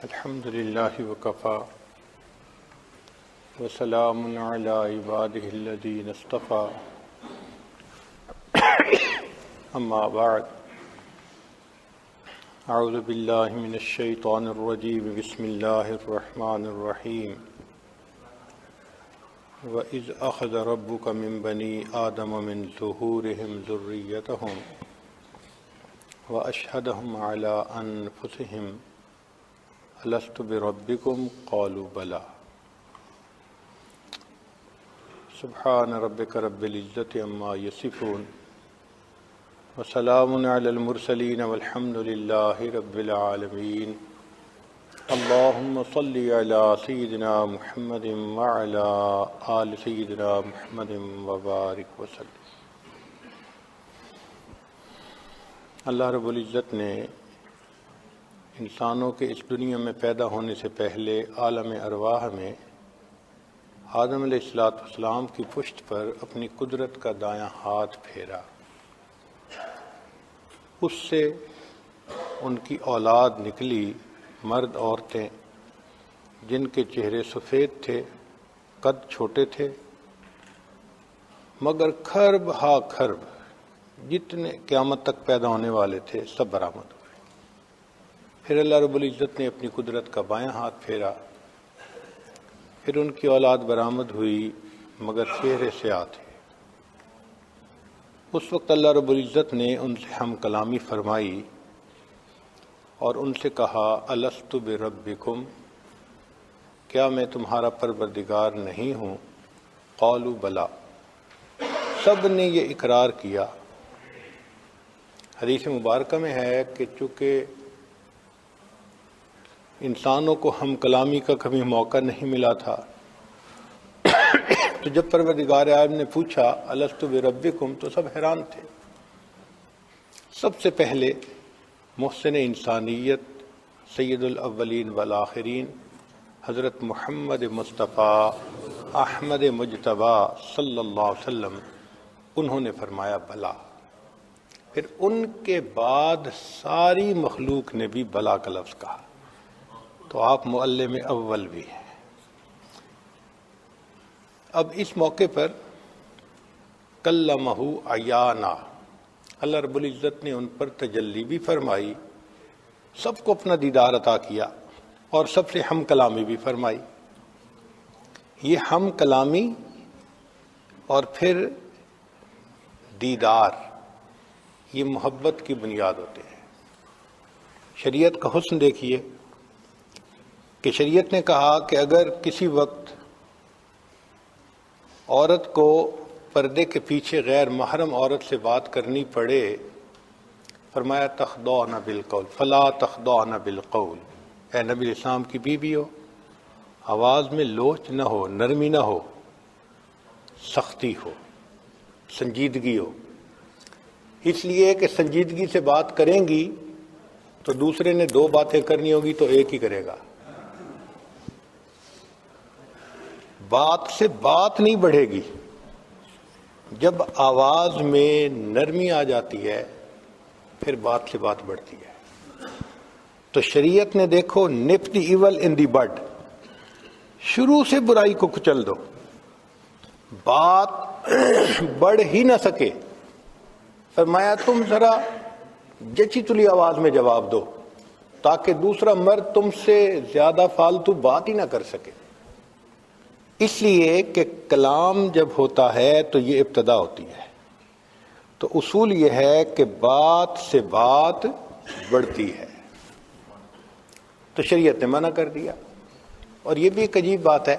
الحمد لله وكفى وسلام على عباده الذين اصطفى أما بعد أعوذ بالله من الشيطان الرجيم بسم الله الرحمن الرحيم وَإِذْ أَخَذَ رَبُّكَ مِنْ بَنِي آدَمَ مِنْ ظُهُورِهِمْ ذُرِّيَّتَهُمْ وَأَشْهَدَهُمْ عَلَىٰ أَنفُسِهِمْ أَلَسْتُ بِرَبِّكُمْ قَالُوا بَلَىٰ سبحان ربك رب العزة عما يصفون وسلام على المرسلين والحمد لله رب العالمين اللهم صل على سيدنا محمد وعلى آل سيدنا محمد وبارك وسلم۔ اللہ رب العزت نے انسانوں کے اس دنیا میں پیدا ہونے سے پہلے عالم ارواح میں آدم علیہ السلام کی پشت پر اپنی قدرت کا دایاں ہاتھ پھیرا، اس سے ان کی اولاد نکلی، مرد عورتیں جن کے چہرے سفید تھے، قد چھوٹے تھے، مگر کھرب ہا کھرب جتنے قیامت تک پیدا ہونے والے تھے سب برآمد ہوئے۔ پھر اللہ رب العزت نے اپنی قدرت کا بایاں ہاتھ پھیرا، پھر ان کی اولاد برآمد ہوئی مگر چہرے سیاہ تھے۔ اس وقت اللہ رب العزت نے ان سے ہم کلامی فرمائی اور ان سے کہا الست بربکم، کیا میں تمہارا پروردگار نہیں ہوں؟ قالوا بلا، سب نے یہ اقرار کیا۔ حدیث مبارکہ میں ہے کہ چونکہ انسانوں کو ہم کلامی کا کبھی موقع نہیں ملا تھا، تو جب پروردگار عالم نے پوچھا الست بربکم تو سب حیران تھے۔ سب سے پہلے محسن انسانیت سید الاولین والآخرین حضرت محمد مصطفیٰ احمد مجتبیٰ صلی اللہ علیہ وسلم، انہوں نے فرمایا بلا۔ پھر ان کے بعد ساری مخلوق نے بھی بلا کا لفظ کہا، تو آپ معلم اول بھی ہیں۔ اب اس موقع پر کلمہ عیانا، اللہ رب العزت نے ان پر تجلی بھی فرمائی، سب کو اپنا دیدار عطا کیا اور سب سے ہم کلامی بھی فرمائی۔ یہ ہم کلامی اور پھر دیدار، یہ محبت کی بنیاد ہوتے ہیں۔ شریعت کا حسن دیکھیے کہ شریعت نے کہا کہ اگر کسی وقت عورت کو پردے کے پیچھے غیر محرم عورت سے بات کرنی پڑے، فرمایا تخضعن بالقول فلا تخضعن بالقول، اے نبی اسلام کی بیوی ہو، آواز میں لوچ نہ ہو، نرمی نہ ہو، سختی ہو، سنجیدگی ہو۔ اس لیے کہ سنجیدگی سے بات کریں گی تو دوسرے نے دو باتیں کرنی ہوگی تو ایک ہی کرے گا۔ بات سے بات نہیں بڑھے گی، جب آواز میں نرمی آ جاتی ہے پھر بات سے بات بڑھتی ہے۔ تو شریعت نے دیکھو نپ دی ایول ان دی بڈ، شروع سے برائی کو کچل دو، بات بڑھ ہی نہ سکے، فرمایا تم ذرا جچی تلی آواز میں جواب دو تاکہ دوسرا مرد تم سے زیادہ فالتو بات ہی نہ کر سکے۔ اس لیے کہ کلام جب ہوتا ہے تو یہ ابتدا ہوتی ہے، تو اصول یہ ہے کہ بات سے بات بڑھتی ہے، تو شریعت نے منع کر دیا۔ اور یہ بھی ایک عجیب بات ہے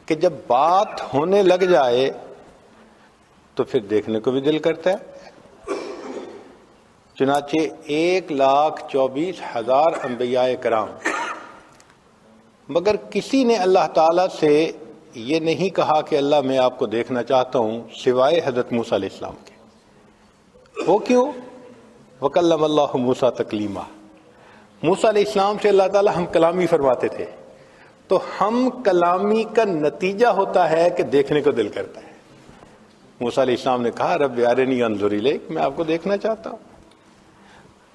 کہ جب بات ہونے لگ جائے تو پھر دیکھنے کو بھی دل کرتا ہے۔ چنانچہ 1,24,000 انبیاء کرام، مگر کسی نے اللہ تعالیٰ سے یہ نہیں کہا کہ اللہ میں آپ کو دیکھنا چاہتا ہوں سوائے حضرت موسیٰ علیہ السلام کے۔ وہ کیوں؟ وَكَلَّمَ اللَّهُ مُوسَىٰ تَكْلِيمًا، موسیٰ علیہ السلام سے اللہ تعالیٰ ہم کلامی فرماتے تھے، تو ہم کلامی کا نتیجہ ہوتا ہے کہ دیکھنے کو دل کرتا ہے۔ موسیٰ علیہ السلام نے کہا رب ارنی انظر الیک، میں آپ کو دیکھنا چاہتا ہوں۔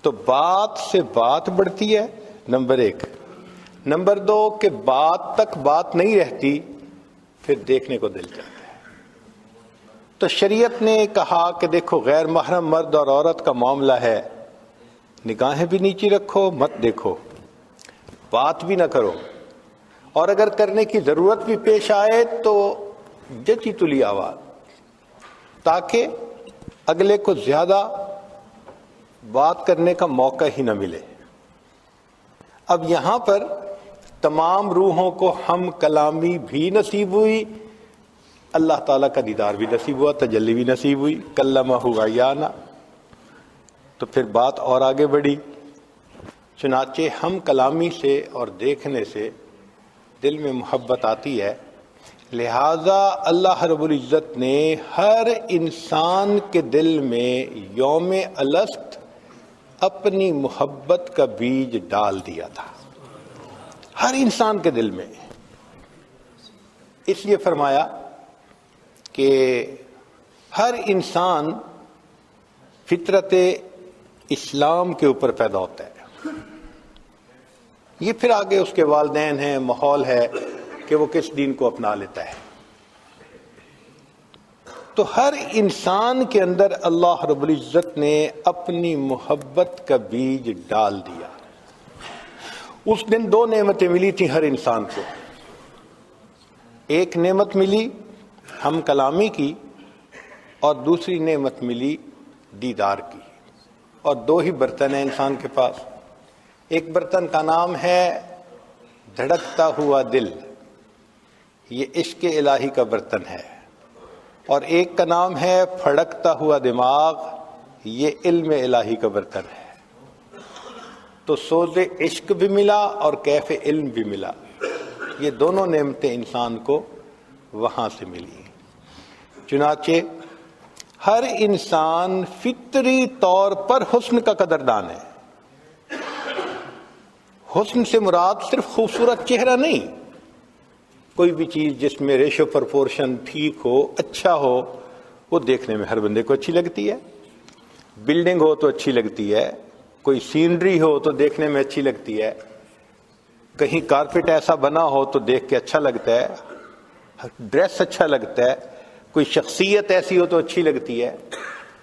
تو بات سے بات بڑھتی ہے، نمبر ایک۔ نمبر 2 کہ بات تک بات نہیں رہتی، پھر دیکھنے کو دل چاہتا ہے۔ تو شریعت نے کہا کہ دیکھو غیر محرم مرد اور عورت کا معاملہ ہے، نگاہیں بھی نیچی رکھو، مت دیکھو، بات بھی نہ کرو، اور اگر کرنے کی ضرورت بھی پیش آئے تو جچی تلی آواز، تاکہ اگلے کو زیادہ بات کرنے کا موقع ہی نہ ملے۔ اب یہاں پر تمام روحوں کو ہم کلامی بھی نصیب ہوئی، اللہ تعالیٰ کا دیدار بھی نصیب ہوا، تجلی بھی نصیب ہوئی، کلمہ عیانا، تو پھر بات اور آگے بڑھی۔ چنانچہ ہم کلامی سے اور دیکھنے سے دل میں محبت آتی ہے، لہذا اللہ رب العزت نے ہر انسان کے دل میں یوم الست اپنی محبت کا بیج ڈال دیا تھا، ہر انسان کے دل میں۔ اس لیے فرمایا کہ ہر انسان فطرت اسلام کے اوپر پیدا ہوتا ہے۔ یہ پھر آگے اس کے والدین ہیں، ماحول ہے کہ وہ کس دین کو اپنا لیتا ہے۔ تو ہر انسان کے اندر اللہ رب العزت نے اپنی محبت کا بیج ڈال دیا۔ اس دن 2 نعمتیں ملی تھیں ہر انسان کو، ایک نعمت ملی ہم کلامی کی، اور دوسری نعمت ملی دیدار کی۔ اور 2 ہی برتن ہیں انسان کے پاس، ایک برتن کا نام ہے دھڑکتا ہوا دل، یہ عشق الہی کا برتن ہے، اور ایک کا نام ہے پھڑکتا ہوا دماغ، یہ علم الہی کا برتن ہے۔ تو سوز عشق بھی ملا اور کیف علم بھی ملا، یہ دونوں نعمتیں انسان کو وہاں سے ملی۔ چنانچہ ہر انسان فطری طور پر حسن کا قدردان ہے۔ حسن سے مراد صرف خوبصورت چہرہ نہیں، کوئی بھی چیز جس میں ریشو پرپورشن ٹھیک ہو، اچھا ہو، وہ دیکھنے میں ہر بندے کو اچھی لگتی ہے۔ بلڈنگ ہو تو اچھی لگتی ہے، کوئی سینری ہو تو دیکھنے میں اچھی لگتی ہے، کہیں کارپیٹ ایسا بنا ہو تو دیکھ کے اچھا لگتا ہے، ڈریس اچھا لگتا ہے، کوئی شخصیت ایسی ہو تو اچھی لگتی ہے۔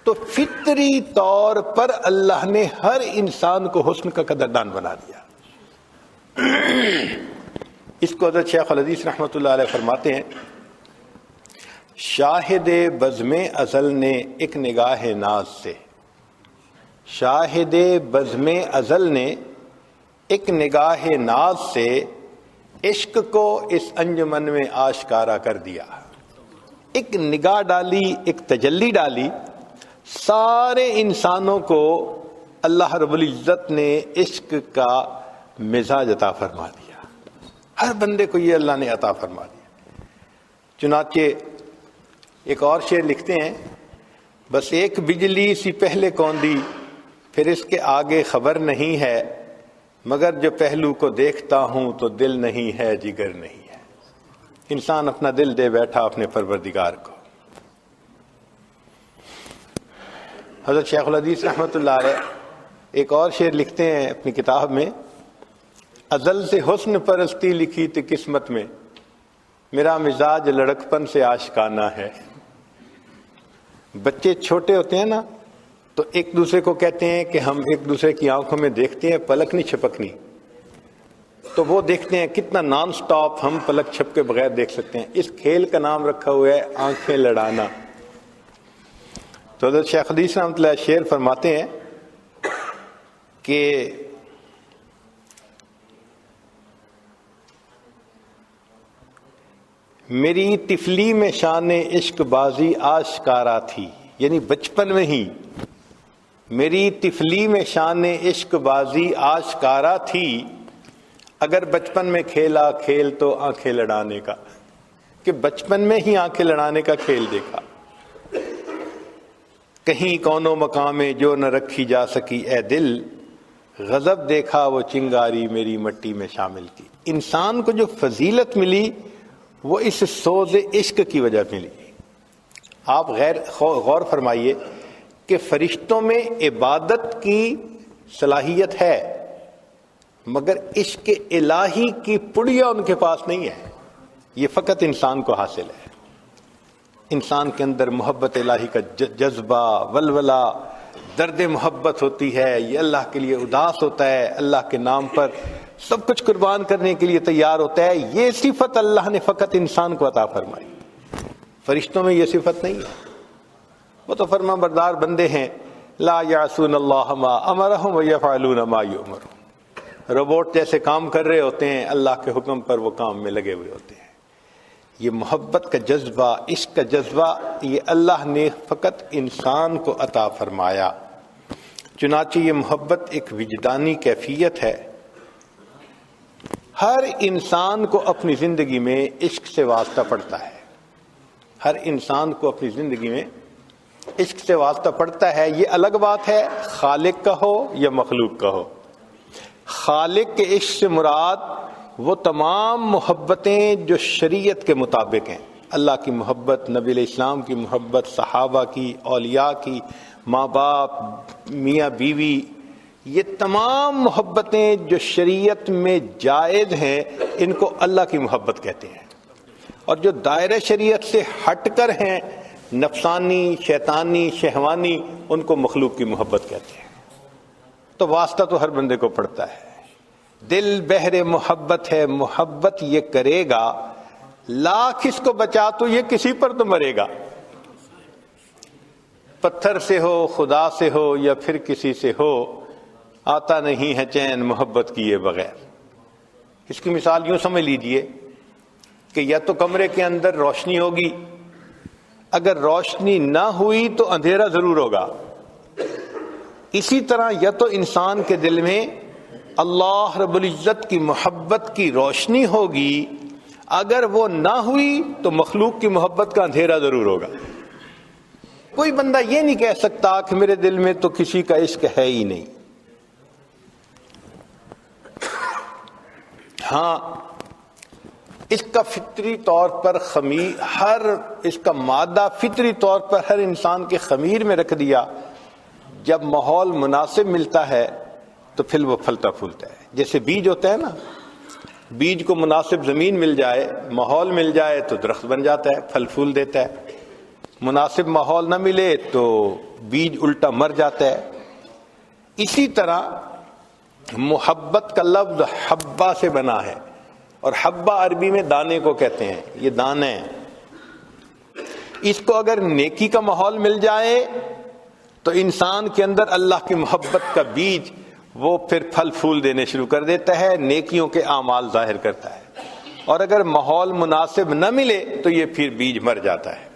تو فطری طور پر اللہ نے ہر انسان کو حسن کا قدردان بنا دیا۔ اس کو حضرت شیخ الحدیث رحمۃ اللہ علیہ فرماتے ہیں، شاہد بزم ازل نے ایک نگاہ ناز سے، شاہد بزم ازل نے ایک نگاہ ناز سے عشق کو اس انجمن میں آشکارا کر دیا۔ ایک نگاہ ڈالی، ایک تجلی ڈالی، سارے انسانوں کو اللہ رب العزت نے عشق کا مزاج عطا فرما دیا، ہر بندے کو یہ اللہ نے عطا فرما دیا۔ چنانچہ ایک اور شعر لکھتے ہیں، بس ایک بجلی سی پہلے کوندی، پھر اس کے آگے خبر نہیں ہے، مگر جو پہلو کو دیکھتا ہوں تو دل نہیں ہے، جگر نہیں ہے۔ انسان اپنا دل دے بیٹھا اپنے پروردگار کو۔ حضرت شیخ الحدیث رحمۃ اللہ علیہ ایک اور شعر لکھتے ہیں اپنی کتاب میں، ازل سے حسن پرستی لکھی تھی قسمت میں، میرا مزاج لڑکپن سے آشکانہ ہے۔ بچے چھوٹے ہوتے ہیں نا تو ایک دوسرے کو کہتے ہیں کہ ہم ایک دوسرے کی آنکھوں میں دیکھتے ہیں، پلک نہیں چھپکنی، تو وہ دیکھتے ہیں کتنا نان سٹاپ ہم پلک چھپ کے بغیر دیکھ سکتے ہیں۔ اس کھیل کا نام رکھا ہوا ہے آنکھیں لڑانا۔ تو حضرت شیخ الحدیث رحمۃ اللہ شعر فرماتے ہیں کہ میری طفلی میں شان عشق بازی آشکارا تھی، یعنی بچپن میں ہی میری طفلی میں شان عشق بازی آشکارا تھی، اگر بچپن میں کھیلا کھیل تو آنکھیں لڑانے کا، کہ بچپن میں ہی آنکھیں لڑانے کا کھیل دیکھا۔ کہیں کونوں مقام میں جو نہ رکھی جا سکی اے دل، غضب دیکھا وہ چنگاری میری مٹی میں شامل کی۔ انسان کو جو فضیلت ملی وہ اس سوز عشق کی وجہ ملی۔ آپ غور فرمائیے کہ فرشتوں میں عبادت کی صلاحیت ہے، مگر عشق الہی کی پڑیا ان کے پاس نہیں ہے. یہ فقط انسان کو حاصل ہے. انسان کے اندر محبت الہی کا جذبہ، ولولہ، درد محبت ہوتی ہے. یہ اللہ کے لیے اداس ہوتا ہے، اللہ کے نام پر سب کچھ قربان کرنے کے لیے تیار ہوتا ہے. یہ صفت اللہ نے فقط انسان کو عطا فرمائی. فرشتوں میں یہ صفت نہیں ہے. وہ تو فرما بردار بندے ہیں. لا یعصون اللہ ما امرہم ویفعلون ما یؤمرون. روبوٹ جیسے کام کر رہے ہوتے ہیں، اللہ کے حکم پر وہ کام میں لگے ہوئے ہوتے ہیں. یہ محبت کا جذبہ، عشق کا جذبہ، یہ اللہ نے فقط انسان کو عطا فرمایا. چنانچہ یہ محبت ایک وجدانی کیفیت ہے. ہر انسان کو اپنی زندگی میں عشق سے واسطہ پڑتا ہے. ہر انسان کو اپنی زندگی میں عشق سے واسطہ پڑتا ہے. یہ الگ بات ہے خالق کا ہو یا مخلوق کا ہو. خالق کے عشق سے مراد وہ تمام محبتیں جو شریعت کے مطابق ہیں. اللہ کی محبت، نبی علیہ السلام کی محبت، صحابہ کی، اولیاء کی، ماں باپ، میاں بیوی، یہ تمام محبتیں جو شریعت میں جائز ہیں ان کو اللہ کی محبت کہتے ہیں. اور جو دائرہ شریعت سے ہٹ کر ہیں، نفسانی، شیطانی، شہوانی، ان کو مخلوق کی محبت کہتے ہیں. تو واسطہ تو ہر بندے کو پڑتا ہے. دل بہر محبت ہے، محبت یہ کرے گا، لاکھ اس کو بچا تو یہ کسی پر تو مرے گا. پتھر سے ہو، خدا سے ہو یا پھر کسی سے ہو، آتا نہیں ہے چین محبت کیے بغیر. اس کی مثال یوں سمجھ لیجئے کہ یا تو کمرے کے اندر روشنی ہوگی، اگر روشنی نہ ہوئی تو اندھیرا ضرور ہوگا. اسی طرح یا تو انسان کے دل میں اللہ رب العزت کی محبت کی روشنی ہوگی، اگر وہ نہ ہوئی تو مخلوق کی محبت کا اندھیرا ضرور ہوگا. کوئی بندہ یہ نہیں کہہ سکتا کہ میرے دل میں تو کسی کا عشق ہے ہی نہیں. ہاں، اس کا فطری طور پر اس کا مادہ فطری طور پر ہر انسان کے خمیر میں رکھ دیا. جب ماحول مناسب ملتا ہے تو پھر وہ پھلتا پھولتا ہے. جیسے بیج ہوتا ہے نا، بیج کو مناسب زمین مل جائے، ماحول مل جائے تو درخت بن جاتا ہے، پھل پھول دیتا ہے. مناسب ماحول نہ ملے تو بیج الٹا مر جاتا ہے. اسی طرح محبت کا لفظ حبہ سے بنا ہے، اور حبہ عربی میں دانے کو کہتے ہیں. یہ دانے ہیں. اس کو اگر نیکی کا ماحول مل جائے تو انسان کے اندر اللہ کی محبت کا بیج وہ پھر پھل پھول دینے شروع کر دیتا ہے، نیکیوں کے اعمال ظاہر کرتا ہے. اور اگر ماحول مناسب نہ ملے تو یہ پھر بیج مر جاتا ہے.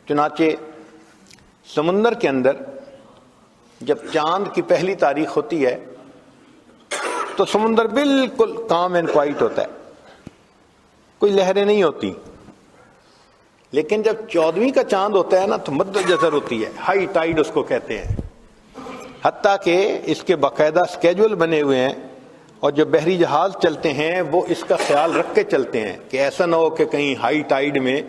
چنانچہ سمندر کے اندر جب چاند کی پہلی تاریخ ہوتی ہے تو سمندر بالکل کام اینڈ کوائٹ ہوتا ہے، کوئی لہریں نہیں ہوتی. لیکن جب 14ویں کا چاند ہوتا ہے نا تو مد جزر ہوتی ہے، ہائی ٹائیڈ اس کو کہتے ہیں. حتیٰ کہ اس کے باقاعدہ سکیجول بنے ہوئے ہیں، اور جو بحری جہاز چلتے ہیں وہ اس کا خیال رکھ کے چلتے ہیں کہ ایسا نہ ہو کہ کہیں ہائی ٹائیڈ میں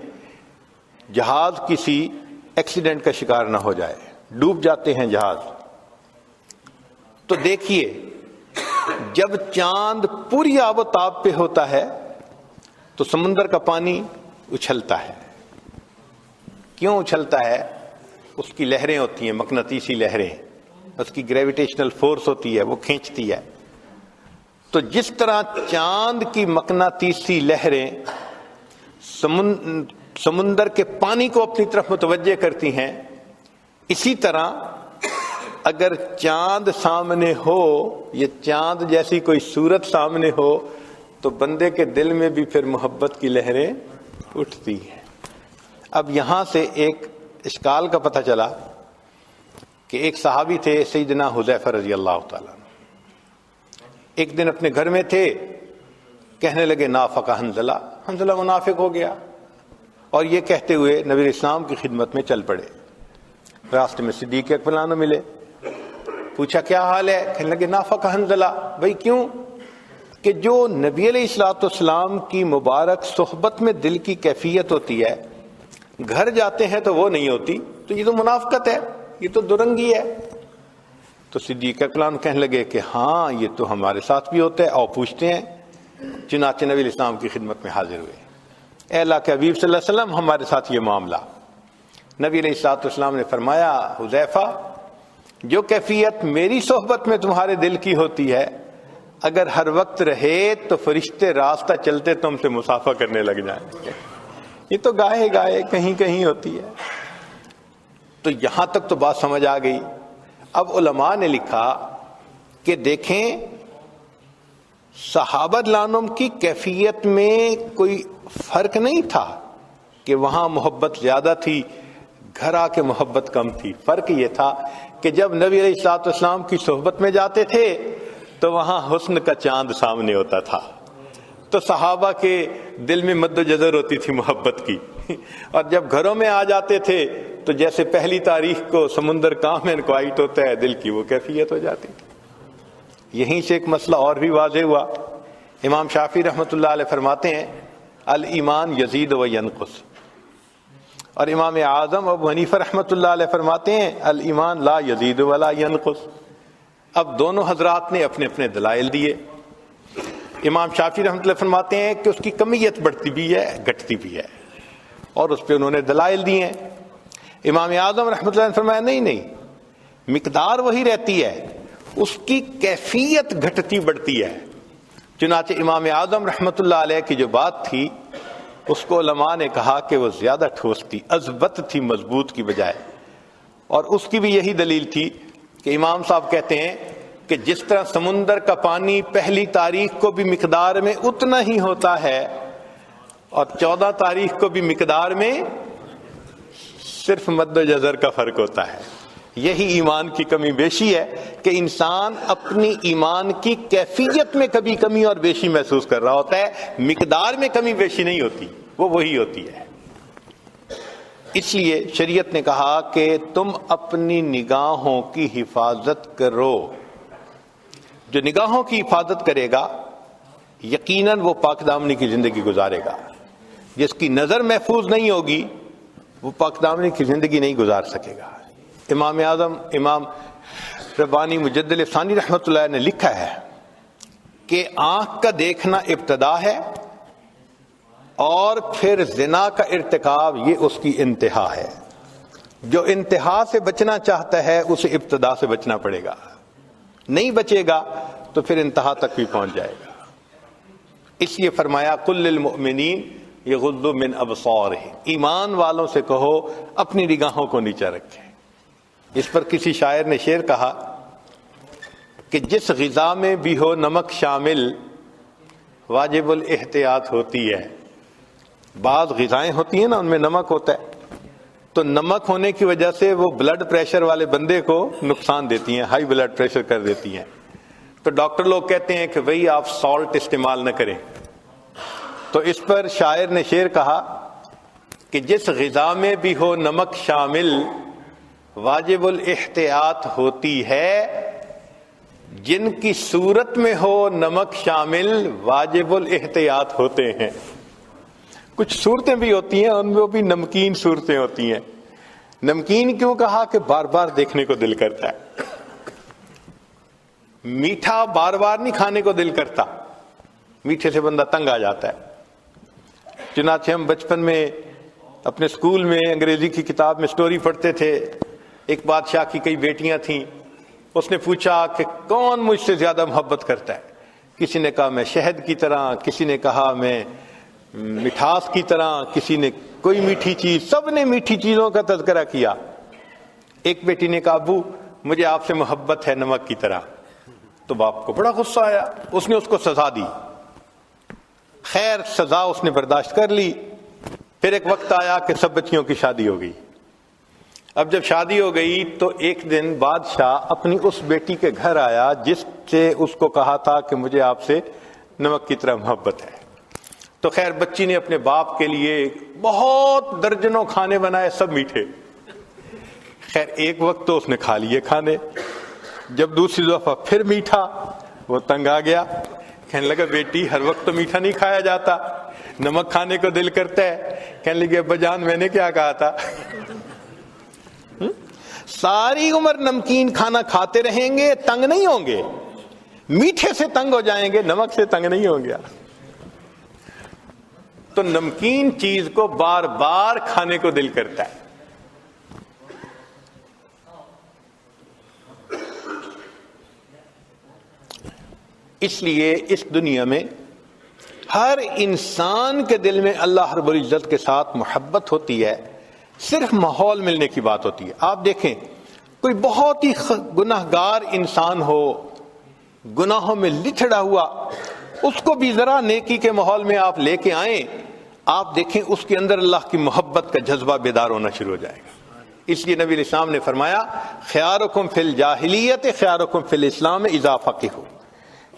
جہاز کسی ایکسیڈنٹ کا شکار نہ ہو جائے، ڈوب جاتے ہیں جہاز. تو دیکھیے جب چاند پوری آب و تاب پہ ہوتا ہے تو سمندر کا پانی اچھلتا ہے. کیوں اچھلتا ہے؟ اس کی لہریں ہوتی ہیں، مقناطیسی لہریں، اس کی گریویٹیشنل فورس ہوتی ہے، وہ کھینچتی ہے. تو جس طرح چاند کی مقناطیسی لہریں سمندر کے پانی کو اپنی طرف متوجہ کرتی ہیں، اسی طرح اگر چاند سامنے ہو یا چاند جیسی کوئی صورت سامنے ہو تو بندے کے دل میں بھی پھر محبت کی لہریں اٹھتی ہیں. اب یہاں سے ایک اشکال کا پتہ چلا کہ ایک صحابی تھے سیدنا حذیفہ رضی اللہ تعالیٰ. ایک دن اپنے گھر میں تھے، کہنے لگے نافق حنظلہ، حنظلہ منافق ہو گیا، اور یہ کہتے ہوئے نبی اسلام کی خدمت میں چل پڑے. راستے میں صدیق اکبر ملے، پوچھا کیا حال ہے؟ کہنے لگے نافق حنظلہ. بھائی کیوں؟ کہ جو نبی علیہ الصلوۃ والسلام کی مبارک صحبت میں دل کی کیفیت ہوتی ہے، گھر جاتے ہیں تو وہ نہیں ہوتی، تو یہ تو منافقت ہے، یہ تو درنگی ہے. تو صدیق اکرم کہنے لگے کہ ہاں یہ تو ہمارے ساتھ بھی ہوتا ہے، اور پوچھتے ہیں۔ چنانچہ نبی علیہ السلام کی خدمت میں حاضر ہوئے، اے اللہ کے حبیب صلی اللہ علیہ وسلم ہمارے ساتھ یہ معاملہ۔ نبی علیہ السلام نے فرمایا، حذیفہ جو کیفیت میری صحبت میں تمہارے دل کی ہوتی ہے، اگر ہر وقت رہے تو فرشتے راستہ چلتے تم سے مصافحہ کرنے لگ جائیں گے۔ یہ تو گاہے گاہے کہیں کہیں ہوتی ہے۔ تو یہاں تک تو بات سمجھ آ گئی۔ اب علماء نے لکھا کہ دیکھیں صحابہ لانم کی کیفیت میں کوئی فرق نہیں تھا کہ وہاں محبت زیادہ تھی، گھر آ کے محبت کم تھی۔ فرق یہ تھا کہ جب نبی علیہ السلام کی صحبت میں جاتے تھے تو وہاں حسن کا چاند سامنے ہوتا تھا، تو صحابہ کے دل میں مد و جزر ہوتی تھی محبت کی، اور جب گھروں میں آ جاتے تھے تو جیسے پہلی تاریخ کو سمندر کام میں کوائٹ ہوتا ہے، دل کی وہ کیفیت ہو جاتی تھی۔ یہیں سے ایک مسئلہ اور بھی واضح ہوا۔ امام شافعی رحمۃ اللہ علیہ فرماتے ہیں الایمان یزید و ینقص، اور امام اعظم ابو حنیفہ رحمۃ اللہ علیہ فرماتے ہیں الایمان لا یزید ولا ینقص۔ اب دونوں حضرات نے اپنے اپنے دلائل دیے۔ امام شافعی رحمۃ اللہ فرماتے ہیں کہ اس کی کمیت بڑھتی بھی ہے گھٹتی بھی ہے، اور اس پہ انہوں نے دلائل دیے ہیں۔ امام اعظم رحمۃ اللہ نے فرمایا نہیں، مقدار وہی رہتی ہے، اس کی کیفیت گھٹتی بڑھتی ہے۔ چنانچہ امام اعظم رحمۃ اللہ علیہ کی جو بات تھی اس کو علماء نے کہا کہ وہ زیادہ ٹھوس تھی، اضبط تھی مضبوط کی بجائے، اور اس کی بھی یہی دلیل تھی کہ امام صاحب کہتے ہیں کہ جس طرح سمندر کا پانی پہلی تاریخ کو بھی مقدار میں اتنا ہی ہوتا ہے اور 14 تاریخ کو بھی مقدار میں صرف مد و جزر کا فرق ہوتا ہے۔ یہی ایمان کی کمی بیشی ہے کہ انسان اپنی ایمان کی کیفیت میں کبھی کمی اور بیشی محسوس کر رہا ہوتا ہے، مقدار میں کمی بیشی نہیں ہوتی، وہ وہی ہوتی ہے۔ اس لیے شریعت نے کہا کہ تم اپنی نگاہوں کی حفاظت کرو۔ جو نگاہوں کی حفاظت کرے گا یقیناً وہ پاک دامنی کی زندگی گزارے گا۔ جس کی نظر محفوظ نہیں ہوگی وہ پاک دامنی کی زندگی نہیں گزار سکے گا۔ امام اعظم امام ربانی مجدد ثانی رحمۃ اللہ نے لکھا ہے کہ آنکھ کا دیکھنا ابتدا ہے اور پھر زنا کا ارتکاب یہ اس کی انتہا ہے۔ جو انتہا سے بچنا چاہتا ہے اسے ابتدا سے بچنا پڑے گا، نہیں بچے گا تو پھر انتہا تک بھی پہنچ جائے گا۔ اس لیے فرمایا قل للمؤمنین یغضوا من ابصارہم، ایمان والوں سے کہو اپنی نگاہوں کو نیچا رکھیں۔ اس پر کسی شاعر نے شعر کہا کہ جس غذا میں بھی ہو نمک شامل واجب الاحتیاط ہوتی ہے۔ بعض غذائیں ہوتی ہیں نا ان میں نمک ہوتا ہے، تو نمک ہونے کی وجہ سے وہ بلڈ پریشر والے بندے کو نقصان دیتی ہیں، ہائی بلڈ پریشر کر دیتی ہیں، تو ڈاکٹر لوگ کہتے ہیں کہ بھئی آپ سالٹ استعمال نہ کریں۔ تو اس پر شاعر نے شعر کہا کہ جس غذا میں بھی ہو نمک شامل واجب الاحتیاط ہوتی ہے، جن کی صورت میں ہو نمک شامل واجب الاحتیاط ہوتے ہیں۔ کچھ صورتیں بھی ہوتی ہیں ان میں بھی نمکین صورتیں ہوتی ہیں۔ نمکین کیوں کہا کہ بار بار دیکھنے کو دل کرتا ہے، میٹھا بار بار نہیں کھانے کو دل کرتا، میٹھے سے بندہ تنگ آ جاتا ہے۔ چنانچہ ہم بچپن میں اپنے سکول میں انگریزی کی کتاب میں سٹوری پڑھتے تھے، ایک بادشاہ کی کئی بیٹیاں تھیں، اس نے پوچھا کہ کون مجھ سے زیادہ محبت کرتا ہے؟ کسی نے کہا میں شہد کی طرح، کسی نے کہا میں مٹھاس کی طرح، کسی نے کوئی میٹھی چیز، سب نے میٹھی چیزوں کا تذکرہ کیا۔ ایک بیٹی نے کہا ابو مجھے آپ سے محبت ہے نمک کی طرح، تو باپ کو بڑا غصہ آیا، اس نے اس کو سزا دی۔ خیر سزا اس نے برداشت کر لی۔ پھر ایک وقت آیا کہ سب بچیوں کی شادی ہو گئی۔ اب جب شادی ہو گئی تو ایک دن بادشاہ اپنی اس بیٹی کے گھر آیا جس سے اس کو کہا تھا کہ مجھے آپ سے نمک کی طرح محبت ہے۔ تو خیر بچی نے اپنے باپ کے لیے بہت درجنوں کھانے بنائے، سب میٹھے۔ خیر ایک وقت تو اس نے کھا لیے کھانے، جب دوسری دفعہ پھر میٹھا، وہ تنگ آ گیا، کہنے لگا بیٹی ہر وقت تو میٹھا نہیں کھایا جاتا، نمک کھانے کو دل کرتا ہے۔ کہنے لگے ابا جان میں نے کیا کہا تھا؟ ساری عمر نمکین کھانا کھاتے رہیں گے، تنگ نہیں ہوں گے. میٹھے سے تنگ ہو جائیں گے، نمک سے تنگ نہیں ہوں گے. تو نمکین چیز کو بار بار کھانے کو دل کرتا ہے. اس لیے اس دنیا میں ہر انسان کے دل میں اللہ رب العزت کے ساتھ محبت ہوتی ہے، صرف ماحول ملنے کی بات ہوتی ہے. آپ دیکھیں کوئی بہت ہی گناہ گار انسان ہو، گناہوں میں لتھڑا ہوا، اس کو بھی ذرا نیکی کے ماحول میں آپ لے کے آئیں، آپ دیکھیں اس کے اندر اللہ کی محبت کا جذبہ بیدار ہونا شروع ہو جائے گا. اس لیے نبی علیہ السلام نے فرمایا خیارکم فی الجاہلیت خیارکم فی الاسلام اذا فقہوا،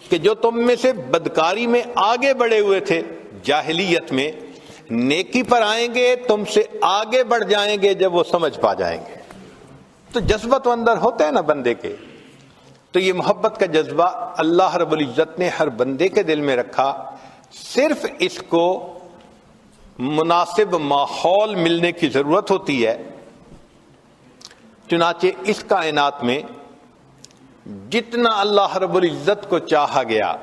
کہ جو تم میں سے بدکاری میں آگے بڑھے ہوئے تھے جاہلیت میں، نیکی پر آئیں گے تم سے آگے بڑھ جائیں گے جب وہ سمجھ پا جائیں گے. تو جذبہ تو اندر ہوتا ہے نا بندے کے. تو یہ محبت کا جذبہ اللہ رب العزت نے ہر بندے کے دل میں رکھا، صرف اس کو مناسب ماحول ملنے کی ضرورت ہوتی ہے. چنانچہ اس کائنات میں جتنا اللہ رب العزت کو چاہا گیا،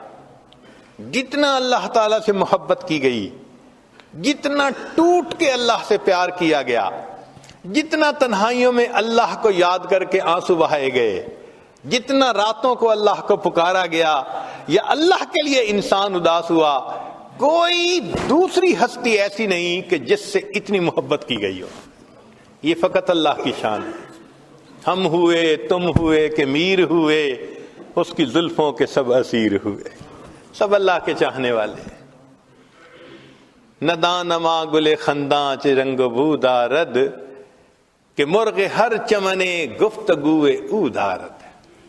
جتنا اللہ تعالیٰ سے محبت کی گئی، جتنا ٹوٹ کے اللہ سے پیار کیا گیا، جتنا تنہائیوں میں اللہ کو یاد کر کے آنسو بہائے گئے، جتنا راتوں کو اللہ کو پکارا گیا یا اللہ کے لیے انسان اداس ہوا، کوئی دوسری ہستی ایسی نہیں کہ جس سے اتنی محبت کی گئی ہو. یہ فقط اللہ کی شان ہے. ہم ہوئے، تم ہوئے کہ میر ہوئے، اس کی زلفوں کے سب اسیر ہوئے. سب اللہ کے چاہنے والے. نداں نما گل خنداں چ رنگ بو دارد، کہ مرغ ہر چمنے گفتگوئے او دارد.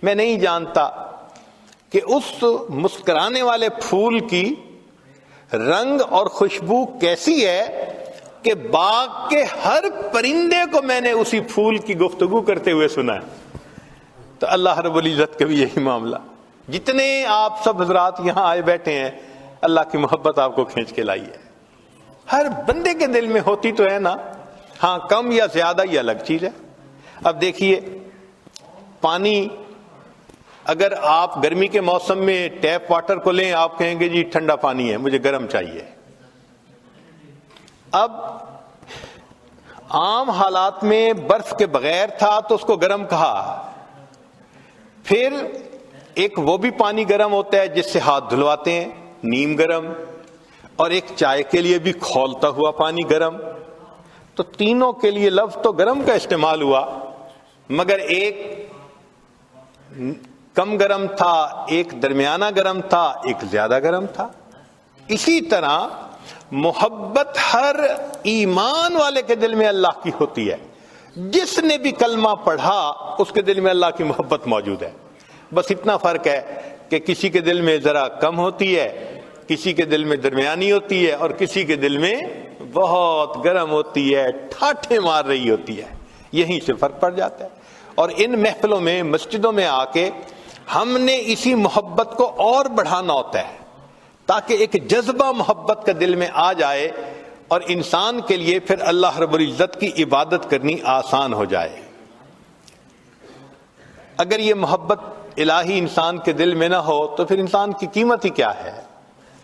میں نہیں جانتا کہ اس مسکرانے والے پھول کی رنگ اور خوشبو کیسی ہے کہ باغ کے ہر پرندے کو میں نے اسی پھول کی گفتگو کرتے ہوئے سنا ہے. تو اللہ رب العزت کا بھی یہی معاملہ. جتنے آپ سب حضرات یہاں آئے بیٹھے ہیں، اللہ کی محبت آپ کو کھینچ کے لائی ہے. ہر بندے کے دل میں ہوتی تو ہے نا، ہاں کم یا زیادہ یہ الگ چیز ہے. اب دیکھیے پانی، اگر آپ گرمی کے موسم میں ٹیپ واٹر کو لیں، آپ کہیں گے جی ٹھنڈا پانی ہے، مجھے گرم چاہیے. اب عام حالات میں برف کے بغیر تھا تو اس کو گرم کہا. پھر ایک وہ بھی پانی گرم ہوتا ہے جس سے ہاتھ دھلواتے ہیں، نیم گرم، اور ایک چائے کے لیے بھی کھولتا ہوا پانی گرم. تو تینوں کے لیے لفظ تو گرم کا استعمال ہوا، مگر ایک کم گرم تھا، ایک درمیانہ گرم تھا، ایک زیادہ گرم تھا. اسی طرح محبت ہر ایمان والے کے دل میں اللہ کی ہوتی ہے. جس نے بھی کلمہ پڑھا اس کے دل میں اللہ کی محبت موجود ہے. بس اتنا فرق ہے کہ کسی کے دل میں ذرا کم ہوتی ہے، کسی کے دل میں درمیانی ہوتی ہے، اور کسی کے دل میں بہت گرم ہوتی ہے، ٹھاٹھے مار رہی ہوتی ہے. یہیں سے فرق پڑ جاتا ہے. اور ان محفلوں میں، مسجدوں میں آ کے ہم نے اسی محبت کو اور بڑھانا ہوتا ہے، تاکہ ایک جذبہ محبت کا دل میں آ جائے اور انسان کے لیے پھر اللہ رب العزت کی عبادت کرنی آسان ہو جائے. اگر یہ محبت الہی انسان کے دل میں نہ ہو تو پھر انسان کی قیمت ہی کیا ہے.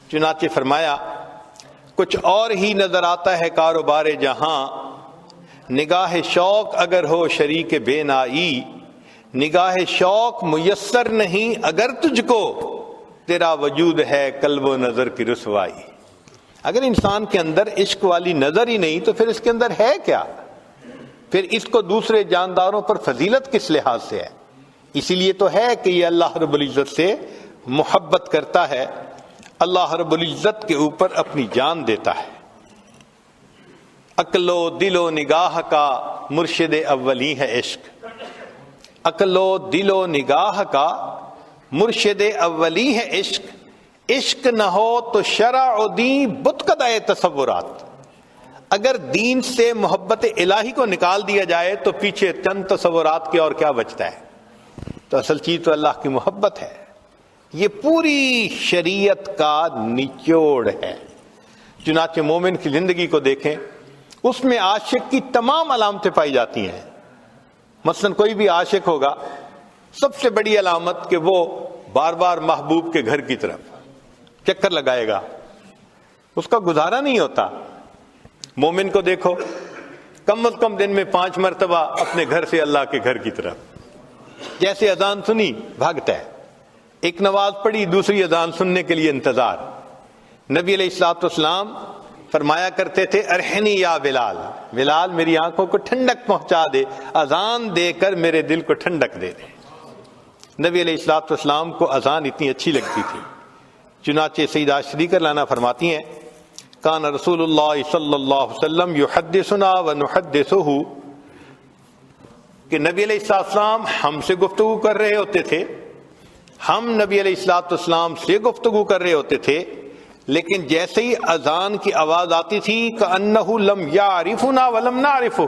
چنانچہ فرمایا کچھ اور ہی نظر آتا ہے کاروبار جہاں، نگاہ شوق اگر ہو شریک بے نائی، نگاہ شوق میسر نہیں اگر تجھ کو، تیرا وجود ہے قلب و نظر کی رسوائی. اگر انسان کے اندر عشق والی نظر ہی نہیں تو پھر اس کے اندر ہے کیا؟ پھر اس کو دوسرے جانداروں پر فضیلت کس لحاظ سے ہے؟ اسی لیے تو ہے کہ یہ اللہ رب العزت سے محبت کرتا ہے، اللہ رب العزت کے اوپر اپنی جان دیتا ہے. عقل و دل و نگاہ کا مرشد اولی ہے عشق. عقل و دل و نگاہ کا مرشد اولی ہے عشق. عشق نہ ہو تو شرع و دین بت قدائے تصورات. اگر دین سے محبت الہی کو نکال دیا جائے تو پیچھے چند تصورات کے اور کیا بچتا ہے؟ تو اصل چیز تو اللہ کی محبت ہے. یہ پوری شریعت کا نچوڑ ہے. چنانچہ مومن کی زندگی کو دیکھیں، اس میں عاشق کی تمام علامتیں پائی جاتی ہیں. مثلا کوئی بھی عاشق ہوگا، سب سے بڑی علامت کہ وہ بار بار محبوب کے گھر کی طرف چکر لگائے گا، اس کا گزارا نہیں ہوتا۔ مومن کو دیکھو، کم از کم دن میں 5 مرتبہ اپنے گھر سے اللہ کے گھر کی طرف، جیسے اذان سنی بھاگتا ہے، ایک نماز پڑھی دوسری اذان سننے کے لیے انتظار۔ نبی علیہ الصلوۃ والسلام فرمایا کرتے تھے ارحنی یا بلال، بلال میری آنکھوں کو ٹھنڈک پہنچا دے، اذان دے کر میرے دل کو ٹھنڈک دے دے۔ نبی علیہ الصلوۃ والسلام کو اذان اتنی اچھی لگتی تھی، چنانچہ سیدہ شریکہ لانا فرماتی ہیں کان رسول اللہ صلی اللہ علیہ وسلم یحدثنا ونحدثہ، کہ نبی علیہ السلام ہم سے گفتگو کر رہے ہوتے تھے، ہم نبی علیہ الصلوۃ والسلام سے گفتگو کر رہے ہوتے تھے، لیکن جیسے ہی اذان کی آواز آتی تھی کأنہ لم یعرفنا ولم نعرفہ،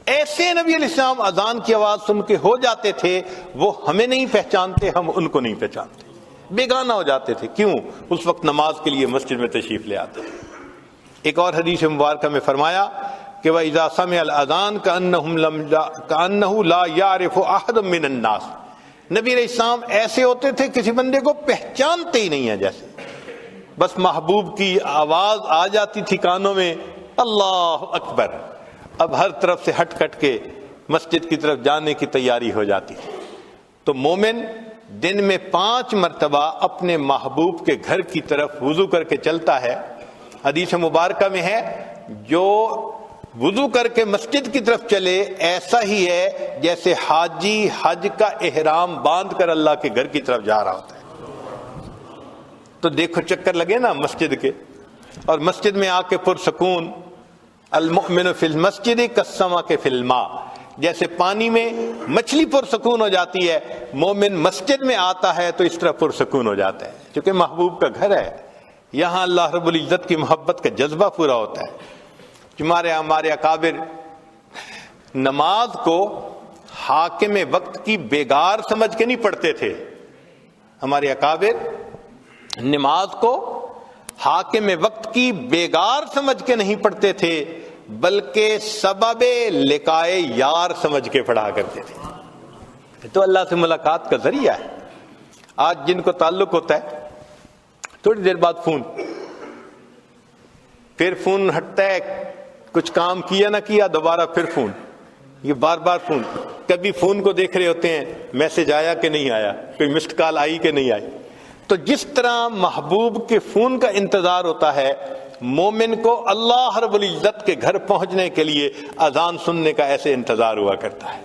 ایسے نبی علیہ السلام اذان کی آواز سن کے ہو جاتے تھے، وہ ہمیں نہیں پہچانتے، ہم ان کو نہیں پہچانتے، بیگانہ ہو جاتے تھے۔ کیوں؟ اس وقت نماز کے لیے مسجد میں تشریف لے آتے تھے۔ ایک اور حدیث مبارکہ میں فرمایا کہ وَإِذَا سَمِعَ الْأَذَانَ كَأَنَّهُ لَا يَعْرِفُ أَحَدٌ مِّنَ النَّاسِ، نبی علیہ السلام ایسے ہوتے تھے کسی بندے کو پہچانتے ہی نہیں ہیں، جیسے بس محبوب کی آواز آ جاتی تھی کانوں میں، اللہ اکبر، اب ہر طرف سے ہٹ کٹ کے مسجد کی طرف جانے کی تیاری ہو جاتی تھی۔ تو مومن دن میں 5 مرتبہ اپنے محبوب کے گھر کی طرف وضو کر کے چلتا ہے۔ حدیث مبارکہ میں ہے جو وضو کر کے مسجد کی طرف چلے ایسا ہی ہے جیسے حاجی حج کا احرام باندھ کر اللہ کے گھر کی طرف جا رہا ہوتا ہے۔ تو دیکھو چکر لگے نا مسجد کے، اور مسجد میں آ کے پرسکون، المؤمن فی المسجد کالسمک فی الماء، جیسے پانی میں مچھلی پرسکون ہو جاتی ہے، مومن مسجد میں آتا ہے تو اس طرح پرسکون ہو جاتا ہے، کیونکہ محبوب کا گھر ہے، یہاں اللہ رب العزت کی محبت کا جذبہ پورا ہوتا ہے۔ ہمارے اکابر نماز کو حاکم وقت کی بیگار سمجھ کے نہیں پڑھتے تھے، ہمارے اکابر نماز کو حاکم وقت کی بیگار سمجھ کے نہیں پڑھتے تھے، بلکہ سبب لقائے یار سمجھ کے پڑھا کرتے تھے۔ تو اللہ سے ملاقات کا ذریعہ ہے۔ آج جن کو تعلق ہوتا ہے تھوڑی دیر بعد فون، پھر فون ہٹتا ہے، کچھ کام کیا نہ کیا دوبارہ پھر فون، یہ بار بار فون، کبھی فون کو دیکھ رہے ہوتے ہیں میسج آیا کہ نہیں آیا، کوئی مسڈ کال آئی کہ نہیں آئی۔ تو جس طرح محبوب کے فون کا انتظار ہوتا ہے، مومن کو اللہ رب العزت کے گھر پہنچنے کے لیے اذان سننے کا ایسے انتظار ہوا کرتا ہے۔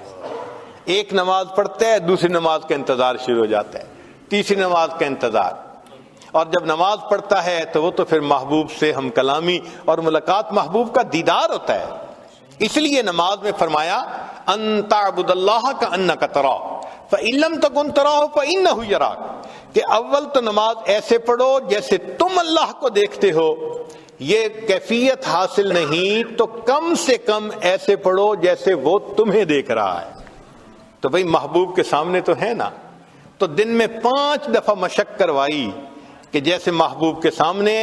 ایک نماز پڑھتا ہے، دوسری نماز کا انتظار شروع ہو جاتا ہے، تیسری نماز کا انتظار، اور جب نماز پڑھتا ہے تو وہ تو پھر محبوب سے ہم کلامی اور ملاقات، محبوب کا دیدار ہوتا ہے۔ اس لیے نماز میں فرمایا ان تعبد اللہ کأنک تراہ فإن لم تکن تراہ فإنہ یراک، کہ اول تو نماز ایسے پڑھو جیسے تم اللہ کو دیکھتے ہو، یہ کیفیت حاصل نہیں تو کم سے کم ایسے پڑھو جیسے وہ تمہیں دیکھ رہا ہے۔ تو بھئی محبوب کے سامنے تو ہے نا، تو دن میں 5 دفعہ مشق کروائی کہ جیسے محبوب کے سامنے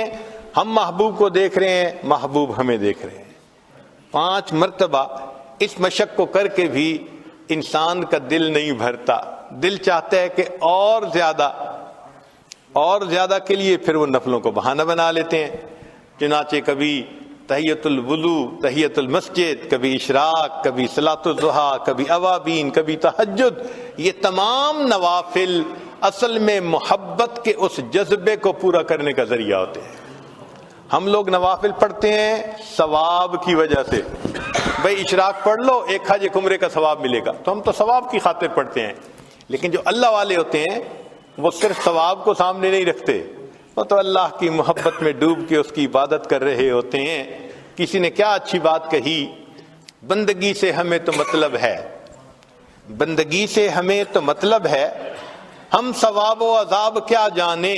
ہم محبوب کو دیکھ رہے ہیں، محبوب ہمیں دیکھ رہے ہیں۔ 5 مرتبہ اس مشق کو کر کے بھی انسان کا دل نہیں بھرتا، دل چاہتا ہے کہ اور زیادہ کے لیے پھر وہ نفلوں کو بہانہ بنا لیتے ہیں۔ چنانچہ کبھی تحیت الوضو، تحیت المسجد، کبھی اشراق، کبھی صلاۃ الضحیٰ، کبھی اوابین، کبھی تہجد، یہ تمام نوافل اصل میں محبت کے اس جذبے کو پورا کرنے کا ذریعہ ہوتے ہیں۔ ہم لوگ نوافل پڑھتے ہیں ثواب کی وجہ سے، بھئی اشراق پڑھ لو 1 حج 1 عمرے کا ثواب ملے گا، تو ہم تو ثواب کی خاطر پڑھتے ہیں۔ لیکن جو اللہ والے ہوتے ہیں وہ صرف ثواب کو سامنے نہیں رکھتے، وہ تو اللہ کی محبت میں ڈوب کے اس کی عبادت کر رہے ہوتے ہیں۔ کسی نے کیا اچھی بات کہی، بندگی سے ہمیں تو مطلب ہے، بندگی سے ہمیں تو مطلب ہے، ہم ثواب و عذاب کیا جانے،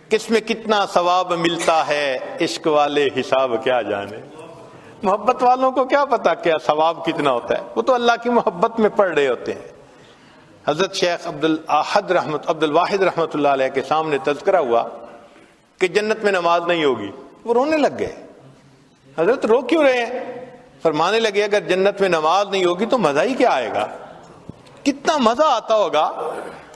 کس میں کتنا ثواب ملتا ہے، عشق والے حساب کیا جانے۔ محبت والوں کو کیا پتا کیا ثواب کتنا ہوتا ہے، وہ تو اللہ کی محبت میں پڑھ رہے ہوتے ہیں۔ حضرت شیخ عبد الواحد رحمۃ اللہ علیہ کے سامنے تذکرہ ہوا کہ جنت میں نماز نہیں ہوگی، وہ رونے لگ گئے۔ حضرت رو کیوں رہے ہیں؟ فرمانے لگے اگر جنت میں نماز نہیں ہوگی تو مزہ ہی کیا آئے گا. کتنا مزہ آتا ہوگا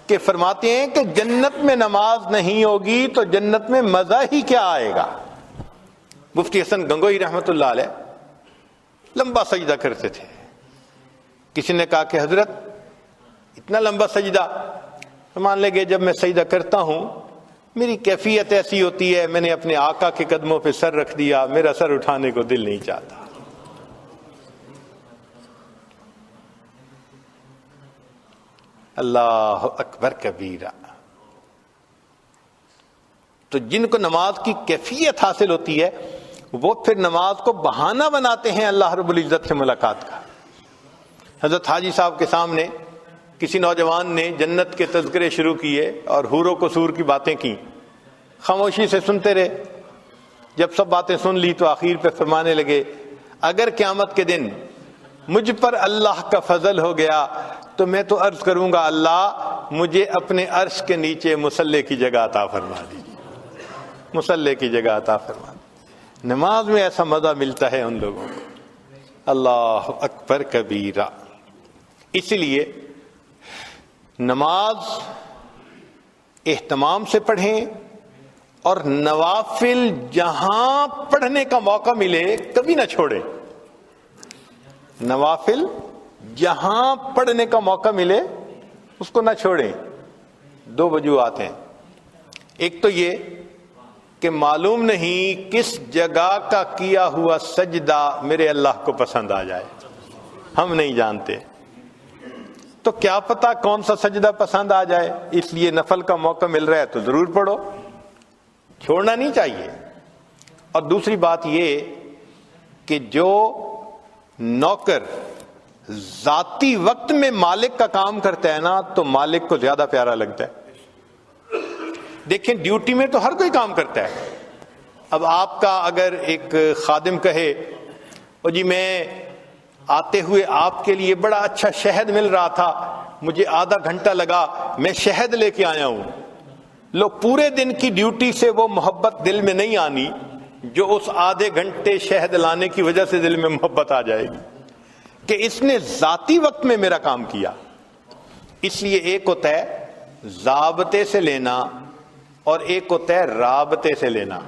کہ فرماتے ہیں کہ جنت میں نماز نہیں ہوگی تو جنت میں مزہ ہی کیا آئے گا. مفتی حسن گنگوئی رحمۃ اللہ علیہ لمبا سجدہ کرتے تھے. کسی نے کہا کہ حضرت اتنا لمبا سجدہ. مان لگے جب میں سجدہ کرتا ہوں میری کیفیت ایسی ہوتی ہے, میں نے اپنے آقا کے قدموں پہ سر رکھ دیا, میرا سر اٹھانے کو دل نہیں چاہتا. اللہ اکبر کبیرہ. تو جن کو نماز کی کیفیت حاصل ہوتی ہے وہ پھر نماز کو بہانہ بناتے ہیں اللہ رب العزت سے ملاقات کا. حضرت حاجی صاحب کے سامنے کسی نوجوان نے جنت کے تذکرے شروع کیے اور حور و قصور کی باتیں کی. خاموشی سے سنتے رہے. جب سب باتیں سن لی تو آخر پہ فرمانے لگے اگر قیامت کے دن مجھ پر اللہ کا فضل ہو گیا تو میں تو عرض کروں گا اللہ مجھے اپنے عرش کے نیچے مصلی کی جگہ عطا فرما دیجیے, مصلی کی جگہ عطا فرما. نماز میں ایسا مزہ ملتا ہے ان لوگوں کو. اللہ اکبر کبیرہ. اس لیے نماز اہتمام سے پڑھیں اور نوافل جہاں پڑھنے کا موقع ملے کبھی نہ چھوڑیں. نوافل جہاں پڑھنے کا موقع ملے اس کو نہ چھوڑیں. دو وجوہات ہیں. ایک تو یہ کہ معلوم نہیں کس جگہ کا کیا ہوا سجدہ میرے اللہ کو پسند آ جائے, ہم نہیں جانتے. تو کیا پتا کون سا سجدہ پسند آ جائے, اس لیے نفل کا موقع مل رہا ہے تو ضرور پڑھو, چھوڑنا نہیں چاہیے. اور دوسری بات یہ کہ جو نوکر ذاتی وقت میں مالک کا کام کرتا ہے نا تو مالک کو زیادہ پیارا لگتا ہے. دیکھیں ڈیوٹی میں تو ہر کوئی کام کرتا ہے. اب آپ کا اگر ایک خادم کہے او جی میں آتے ہوئے آپ کے لیے بڑا اچھا شہد مل رہا تھا, مجھے آدھا گھنٹہ لگا, میں شہد لے کے آیا ہوں. لو پورے دن کی ڈیوٹی سے وہ محبت دل میں نہیں آنی جو اس آدھے گھنٹے شہد لانے کی وجہ سے دل میں محبت آ جائے گی کہ اس نے ذاتی وقت میں میرا کام کیا. اس لیے ایک ہوتا ہے ضابطے سے لینا اور ایک ہوتا ہے رابطے سے لینا.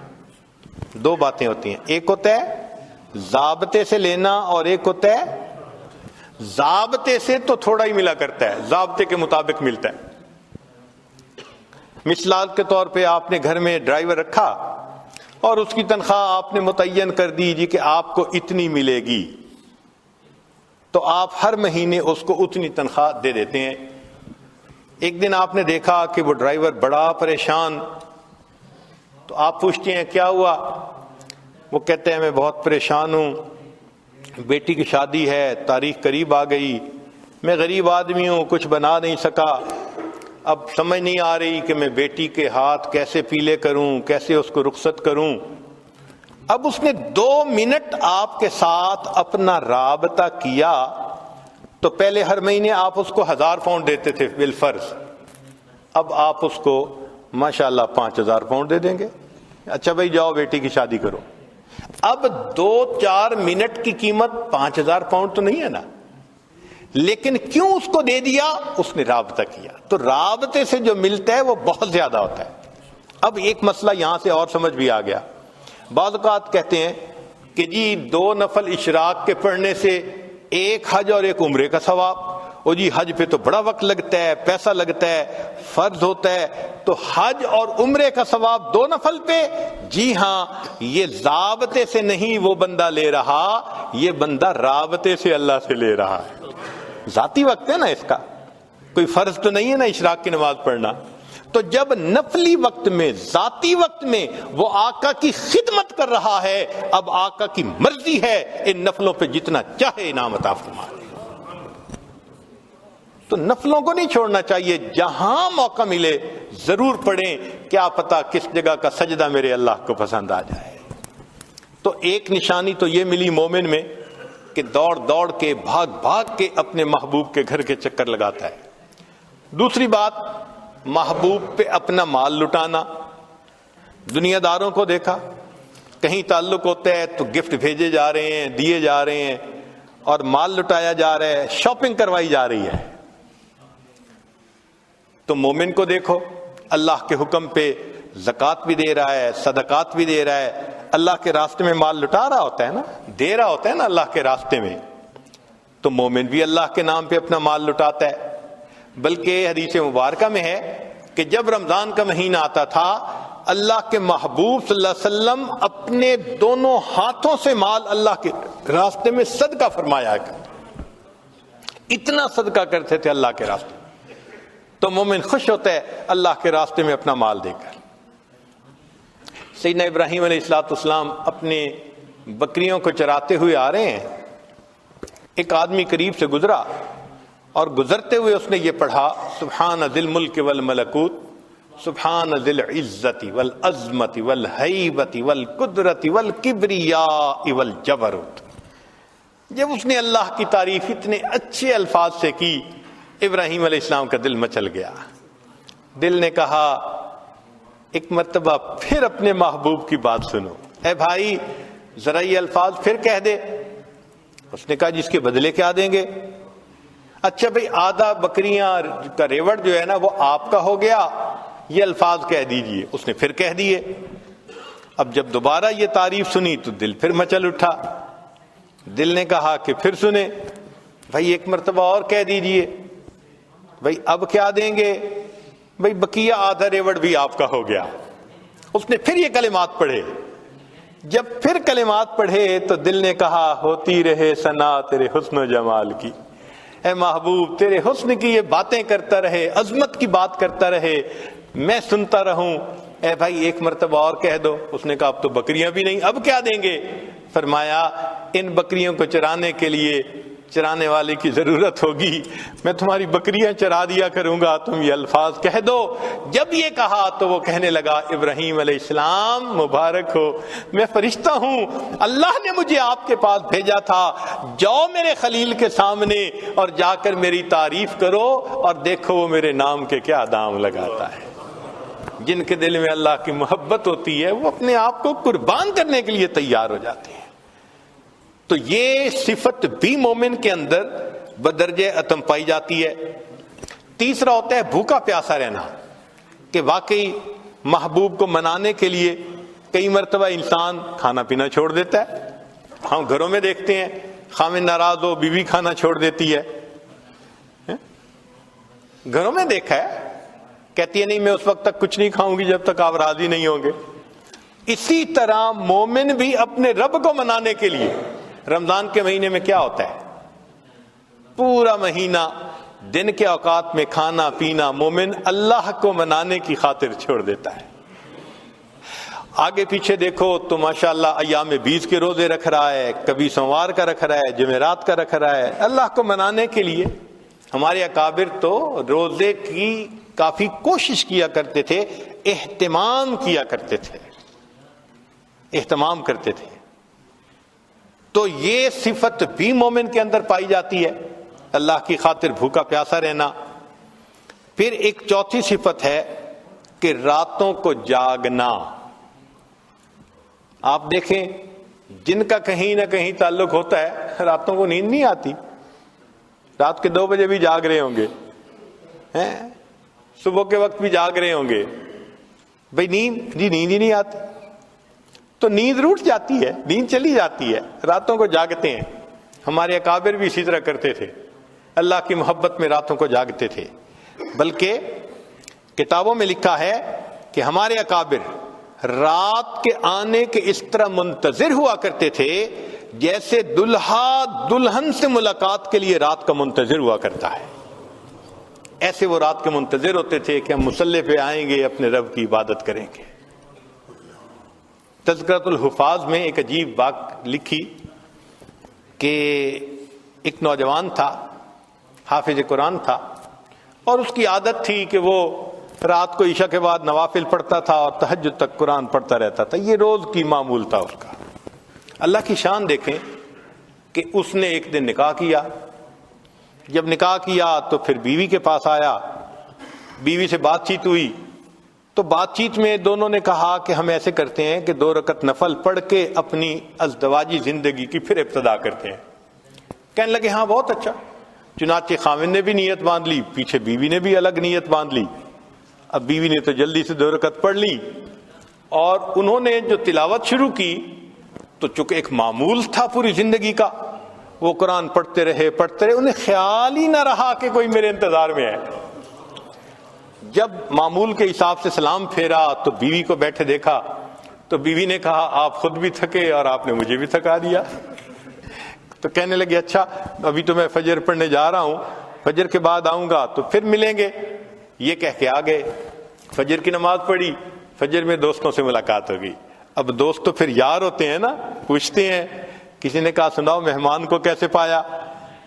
دو باتیں ہوتی ہیں. ایک ہوتا ہے ضابطے سے لینا اور ایک ہوتا ہے ضابطے سے تو تھوڑا ہی ملا کرتا ہے, ضابطے کے مطابق ملتا ہے. مثال کے طور پہ آپ نے گھر میں ڈرائیور رکھا اور اس کی تنخواہ آپ نے متعین کر دی جی کہ آپ کو اتنی ملے گی, تو آپ ہر مہینے اس کو اتنی تنخواہ دے دیتے ہیں. ایک دن آپ نے دیکھا کہ وہ ڈرائیور بڑا پریشان, تو آپ پوچھتے ہیں کیا ہوا؟ وہ کہتے ہیں میں بہت پریشان ہوں, بیٹی کی شادی ہے, تاریخ قریب آ گئی, میں غریب آدمی ہوں, کچھ بنا نہیں سکا, اب سمجھ نہیں آ رہی کہ میں بیٹی کے ہاتھ کیسے پیلے کروں, کیسے اس کو رخصت کروں. اب اس نے 2 منٹ آپ کے ساتھ اپنا رابطہ کیا تو پہلے ہر مہینے آپ اس کو 1000 پاؤنڈ دیتے تھے بالفرض, اب آپ اس کو ماشاءاللہ 5000 پاؤنڈ دے دیں گے. اچھا بھائی جاؤ بیٹی کی شادی کرو. اب 2-4 منٹ کی قیمت 5000 پاؤنڈ تو نہیں ہے نا, لیکن کیوں اس کو دے دیا؟ اس نے رابطہ کیا. تو رابطے سے جو ملتا ہے وہ بہت زیادہ ہوتا ہے. اب ایک مسئلہ یہاں سے اور سمجھ بھی آ گیا. بعض اوقات کہتے ہیں کہ جی 2 نفل اشراق کے پڑھنے سے ایک حج اور ایک عمرے کا ثواب. او جی حج پہ تو بڑا وقت لگتا ہے, پیسہ لگتا ہے, فرض ہوتا ہے, تو حج اور عمرے کا ثواب 2 نفل پہ. جی ہاں, یہ ضابطے سے نہیں وہ بندہ لے رہا, یہ بندہ رابطے سے اللہ سے لے رہا ہے. ذاتی وقت ہے نا اس کا, کوئی فرض تو نہیں ہے نا اشراق کی نماز پڑھنا. تو جب نفلی وقت میں ذاتی وقت میں وہ آقا کی خدمت کر رہا ہے, اب آقا کی مرضی ہے ان نفلوں پہ جتنا چاہے انعام عطا فرمائے. تو نفلوں کو نہیں چھوڑنا چاہیے, جہاں موقع ملے ضرور پڑھیں, کیا پتا کس جگہ کا سجدہ میرے اللہ کو پسند آ جائے. تو ایک نشانی تو یہ ملی مومن میں کہ دوڑ دوڑ کے بھاگ بھاگ کے اپنے محبوب کے گھر کے چکر لگاتا ہے. دوسری بات محبوب پہ اپنا مال لٹانا. دنیا داروں کو دیکھا کہیں تعلق ہوتا ہے تو گفٹ بھیجے جا رہے ہیں, دیے جا رہے ہیں, اور مال لٹایا جا رہا ہے، شاپنگ کروائی جا رہی ہے، تو مومن کو دیکھو اللہ کے حکم پہ زکوٰۃ بھی دے رہا ہے، صدقات بھی دے رہا ہے، اللہ کے راستے میں مال لٹا رہا ہوتا ہے نا، دے رہا ہوتا ہے نا اللہ کے راستے میں، تو مومن بھی اللہ کے نام پہ اپنا مال لٹاتا ہے۔ بلکہ حدیث مبارکہ میں ہے کہ جب رمضان کا مہینہ آتا تھا، اللہ کے محبوب صلی اللہ علیہ وسلم اپنے دونوں ہاتھوں سے مال اللہ کے راستے میں صدقہ فرمایا کرتے، اتنا صدقہ کرتے تھے اللہ کے راستے میں۔ تو مومن خوش ہوتا ہے اللہ کے راستے میں اپنا مال دے کر۔ سیدنا ابراہیم علیہ السلام اپنے بکریوں کو چراتے ہوئے آ رہے ہیں، ایک آدمی قریب سے گزرا اور گزرتے ہوئے اس نے یہ پڑھا، سبحان ذی الملک والملکوت، سبحان ذی العزت والعظمت والہیبت والقدرت والکبریاء والجبروت۔ جب اس نے اللہ کی تعریف اتنے اچھے الفاظ سے کی، ابراہیم علیہ السلام کا دل مچل گیا۔ دل نے کہا ایک مرتبہ پھر اپنے محبوب کی بات سنو، اے بھائی ذرا یہ الفاظ پھر کہہ دے۔ اس نے کہا جس کے بدلے کیا دیں گے؟ اچھا بھئی آدھا بکریاں کا ریوڑ جو ہے نا وہ آپ کا ہو گیا، یہ الفاظ کہہ دیجئے۔ اس نے پھر کہہ دیے۔ اب جب دوبارہ یہ تعریف سنی تو دل پھر مچل اٹھا۔ دل نے کہا کہ پھر سنے، بھائی ایک مرتبہ اور کہہ دیجئے۔ بھائی اب کیا دیں گے؟ بھائی بقیہ آدھا ریوڑ بھی آپ کا ہو گیا۔ اس نے پھر یہ کلمات پڑھے۔ جب پھر کلمات پڑھے تو دل نے کہا ہوتی رہے ثنا تیرے حسن و جمال کی، اے محبوب تیرے حسن کی یہ باتیں کرتا رہے، عظمت کی بات کرتا رہے، میں سنتا رہوں۔ اے بھائی ایک مرتبہ اور کہہ دو۔ اس نے کہا اب تو بکریاں بھی نہیں، اب کیا دیں گے؟ فرمایا ان بکریوں کو چرانے کے لیے چرانے والے کی ضرورت ہوگی، میں تمہاری بکریاں چرا دیا کروں گا، تم یہ الفاظ کہہ دو۔ جب یہ کہا تو وہ کہنے لگا ابراہیم علیہ السلام مبارک ہو، میں فرشتہ ہوں، اللہ نے مجھے آپ کے پاس بھیجا تھا، جاؤ میرے خلیل کے سامنے اور جا کر میری تعریف کرو اور دیکھو وہ میرے نام کے کیا دام لگاتا ہے۔ جن کے دل میں اللہ کی محبت ہوتی ہے وہ اپنے آپ کو قربان کرنے کے لیے تیار ہو جاتے ہیں۔ تو یہ صفت بھی مومن کے اندر بدرجہ اتم پائی جاتی ہے۔ تیسرا ہوتا ہے بھوکا پیاسا رہنا، کہ واقعی محبوب کو منانے کے لیے کئی مرتبہ انسان کھانا پینا چھوڑ دیتا ہے۔ ہم گھروں میں دیکھتے ہیں خامن ناراض ہو بیوی کھانا چھوڑ دیتی ہے، گھروں میں دیکھا ہے، کہتی ہے نہیں میں اس وقت تک کچھ نہیں کھاؤں گی جب تک آپ راضی نہیں ہوں گے۔ اسی طرح مومن بھی اپنے رب کو منانے کے لیے رمضان کے مہینے میں کیا ہوتا ہے؟ پورا مہینہ دن کے اوقات میں کھانا پینا مومن اللہ کو منانے کی خاطر چھوڑ دیتا ہے۔ آگے پیچھے دیکھو تو ماشاءاللہ ایام 20 کے روزے رکھ رہا ہے، کبھی سوموار کا رکھ رہا ہے، جمعرات کا رکھ رہا ہے، اللہ کو منانے کے لیے۔ ہمارے اکابر تو روزے کی کافی کوشش کیا کرتے تھے، اہتمام کیا کرتے تھے، اہتمام کرتے تھے۔ تو یہ صفت بھی مومن کے اندر پائی جاتی ہے، اللہ کی خاطر بھوکا پیاسا رہنا۔ پھر ایک چوتھی صفت ہے کہ راتوں کو جاگنا۔ آپ دیکھیں جن کا کہیں نہ کہیں تعلق ہوتا ہے راتوں کو نیند نہیں آتی، رات کے 2 بجے بھی جاگ رہے ہوں گے، صبح کے وقت بھی جاگ رہے ہوں گے، بھئی نیند ہی نہیں آتی، تو نیند روٹ جاتی ہے، نیند چلی جاتی ہے، راتوں کو جاگتے ہیں۔ ہمارے اکابر بھی اسی طرح کرتے تھے، اللہ کی محبت میں راتوں کو جاگتے تھے۔ بلکہ کتابوں میں لکھا ہے کہ ہمارے اکابر رات کے آنے کے اس طرح منتظر ہوا کرتے تھے جیسے دلہا دلہن سے ملاقات کے لیے رات کا منتظر ہوا کرتا ہے۔ ایسے وہ رات کے منتظر ہوتے تھے کہ ہم مصلی پہ آئیں گے، اپنے رب کی عبادت کریں گے۔ تذکرۃ الحفاظ میں ایک عجیب بات لکھی کہ ایک نوجوان تھا، حافظ قرآن تھا، اور اس کی عادت تھی کہ وہ رات کو عشاء کے بعد نوافل پڑھتا تھا اور تہجد تک قرآن پڑھتا رہتا تھا، یہ روز کی معمول تھا اس کا۔ اللہ کی شان دیکھیں کہ اس نے ایک دن نکاح کیا۔ جب نکاح کیا تو پھر بیوی کے پاس آیا، بیوی سے بات چیت ہوئی، تو بات چیت میں دونوں نے کہا کہ ہم ایسے کرتے ہیں کہ 2 رکعت نفل پڑھ کے اپنی ازدواجی زندگی کی پھر ابتدا کرتے ہیں۔ کہنے لگے ہاں بہت اچھا. چنانچہ خاوند نے بھی نیت باندھ لی, پیچھے بیوی نے بھی الگ نیت باندھ لی. اب بیوی نے تو جلدی سے 2 رکعت پڑھ لی, اور انہوں نے جو تلاوت شروع کی تو چونکہ ایک معمول تھا پوری زندگی کا, وہ قرآن پڑھتے رہے, انہیں خیال ہی نہ رہا کہ کوئی میرے انتظار میں ہے. جب معمول کے حساب سے سلام پھیرا تو بیوی کو بیٹھے دیکھا تو بیوی نے کہا آپ خود بھی تھکے اور آپ نے مجھے بھی تھکا دیا. تو کہنے لگے اچھا ابھی تو میں فجر پڑھنے جا رہا ہوں, فجر کے بعد آؤں گا تو پھر ملیں گے. یہ کہہ کے آ گئے, فجر کی نماز پڑھی, فجر میں دوستوں سے ملاقات ہو گئی. اب دوست تو پھر یار ہوتے ہیں نا, پوچھتے ہیں. کسی نے کہا سناؤ مہمان کو کیسے پایا,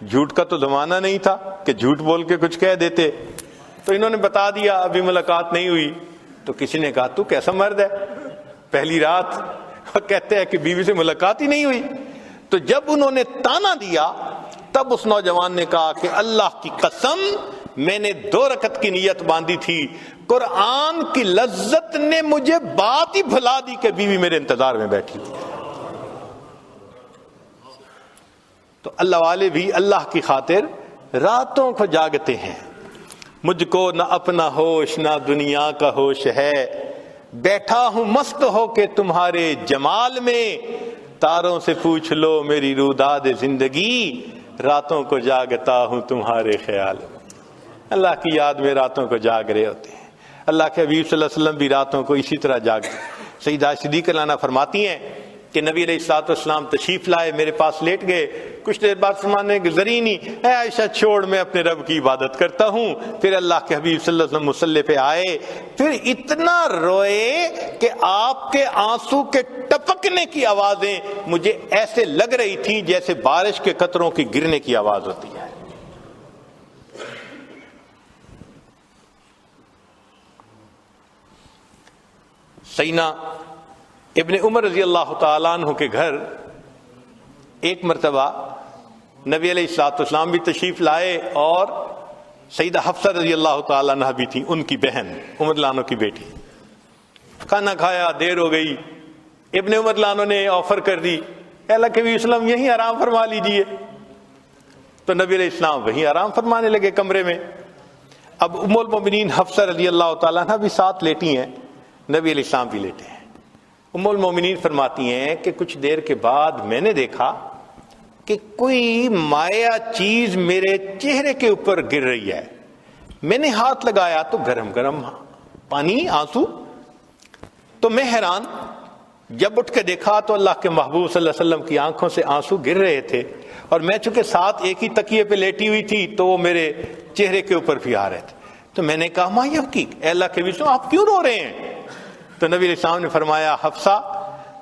جھوٹ کا تو زمانہ نہیں تھا کہ جھوٹ بول کے کچھ کہہ دیتے. تو انہوں نے بتا دیا ابھی ملاقات نہیں ہوئی. تو کسی نے کہا تو کیسا مرد ہے, پہلی رات کہتے ہیں کہ بیوی سے ملاقات ہی نہیں ہوئی. تو جب انہوں نے تانا دیا تب اس نوجوان نے کہا کہ اللہ کی قسم میں نے 2 رکعت کی نیت باندھی تھی, قرآن کی لذت نے مجھے بات ہی بھلا دی کہ بیوی میرے انتظار میں بیٹھی تھی. تو اللہ والے بھی اللہ کی خاطر راتوں کو جاگتے ہیں. مجھ کو نہ اپنا ہوش نہ دنیا کا ہوش ہے, بیٹھا ہوں مست ہو کے تمہارے جمال میں, تاروں سے پوچھ لو میری روداد زندگی, راتوں کو جاگتا ہوں تمہارے خیال میں. اللہ کی یاد میں راتوں کو جاگ رہے ہوتے ہیں. اللہ کے حبیب صلی اللہ علیہ وسلم بھی راتوں کو اسی طرح جاگتے. سیدہ صدیقہ لانا فرماتی ہیں کہ نبی علیہ الصلوۃ والسلام تشریف لائے, میرے پاس لیٹ گئے. کچھ دیر بعد فرمانے گزری نہیں, اے عائشہ چھوڑ میں اپنے رب کی عبادت کرتا ہوں. پھر اللہ کے حبیب صلی اللہ علیہ وسلم مصلی پہ آئے, پھر اتنا روئے کہ آپ کے آنسو کے ٹپکنے کی آوازیں مجھے ایسے لگ رہی تھیں جیسے بارش کے قطروں کی گرنے کی آواز ہوتی ہے. سیدنا ابن عمر رضی اللہ تعالیٰ عنہ کے گھر ایک مرتبہ نبی علیہ الصلوۃ والسلام بھی تشریف لائے, اور سیدہ حفصہ رضی اللہ تعالیٰ عنہ بھی تھیں, ان کی بہن عمر لانو کی بیٹی. کھانا کھایا, دیر ہو گئی. ابن عمر لانو نے آفر کر دی اللہ کے نبی وسلم یہیں آرام فرما لیجئے. تو نبی علیہ السلام وہیں آرام فرمانے لگے کمرے میں. اب ام المؤمنین حفصہ رضی اللہ تعالیٰ عنہ بھی ساتھ لیٹی ہیں, نبی علیہ السلام بھی لیٹے ہیں. ام المؤمنین فرماتی ہیں کہ کچھ دیر کے بعد میں نے دیکھا کہ کوئی مائع چیز میرے چہرے کے اوپر گر رہی ہے. میں نے ہاتھ لگایا تو گرم گرم پانی, آنسو. تو میں حیران, جب اٹھ کے دیکھا تو اللہ کے محبوب صلی اللہ علیہ وسلم کی آنکھوں سے آنسو گر رہے تھے, اور میں چونکہ ساتھ ایک ہی تکیے پہ لیٹی ہوئی تھی تو وہ میرے چہرے کے اوپر بھی آ رہے تھے. تو میں نے کہا ما یحقیق, اے اللہ کے نبی آپ کیوں رو رہے ہیں؟ تو نبی علیہ السلام نے فرمایا حفصہ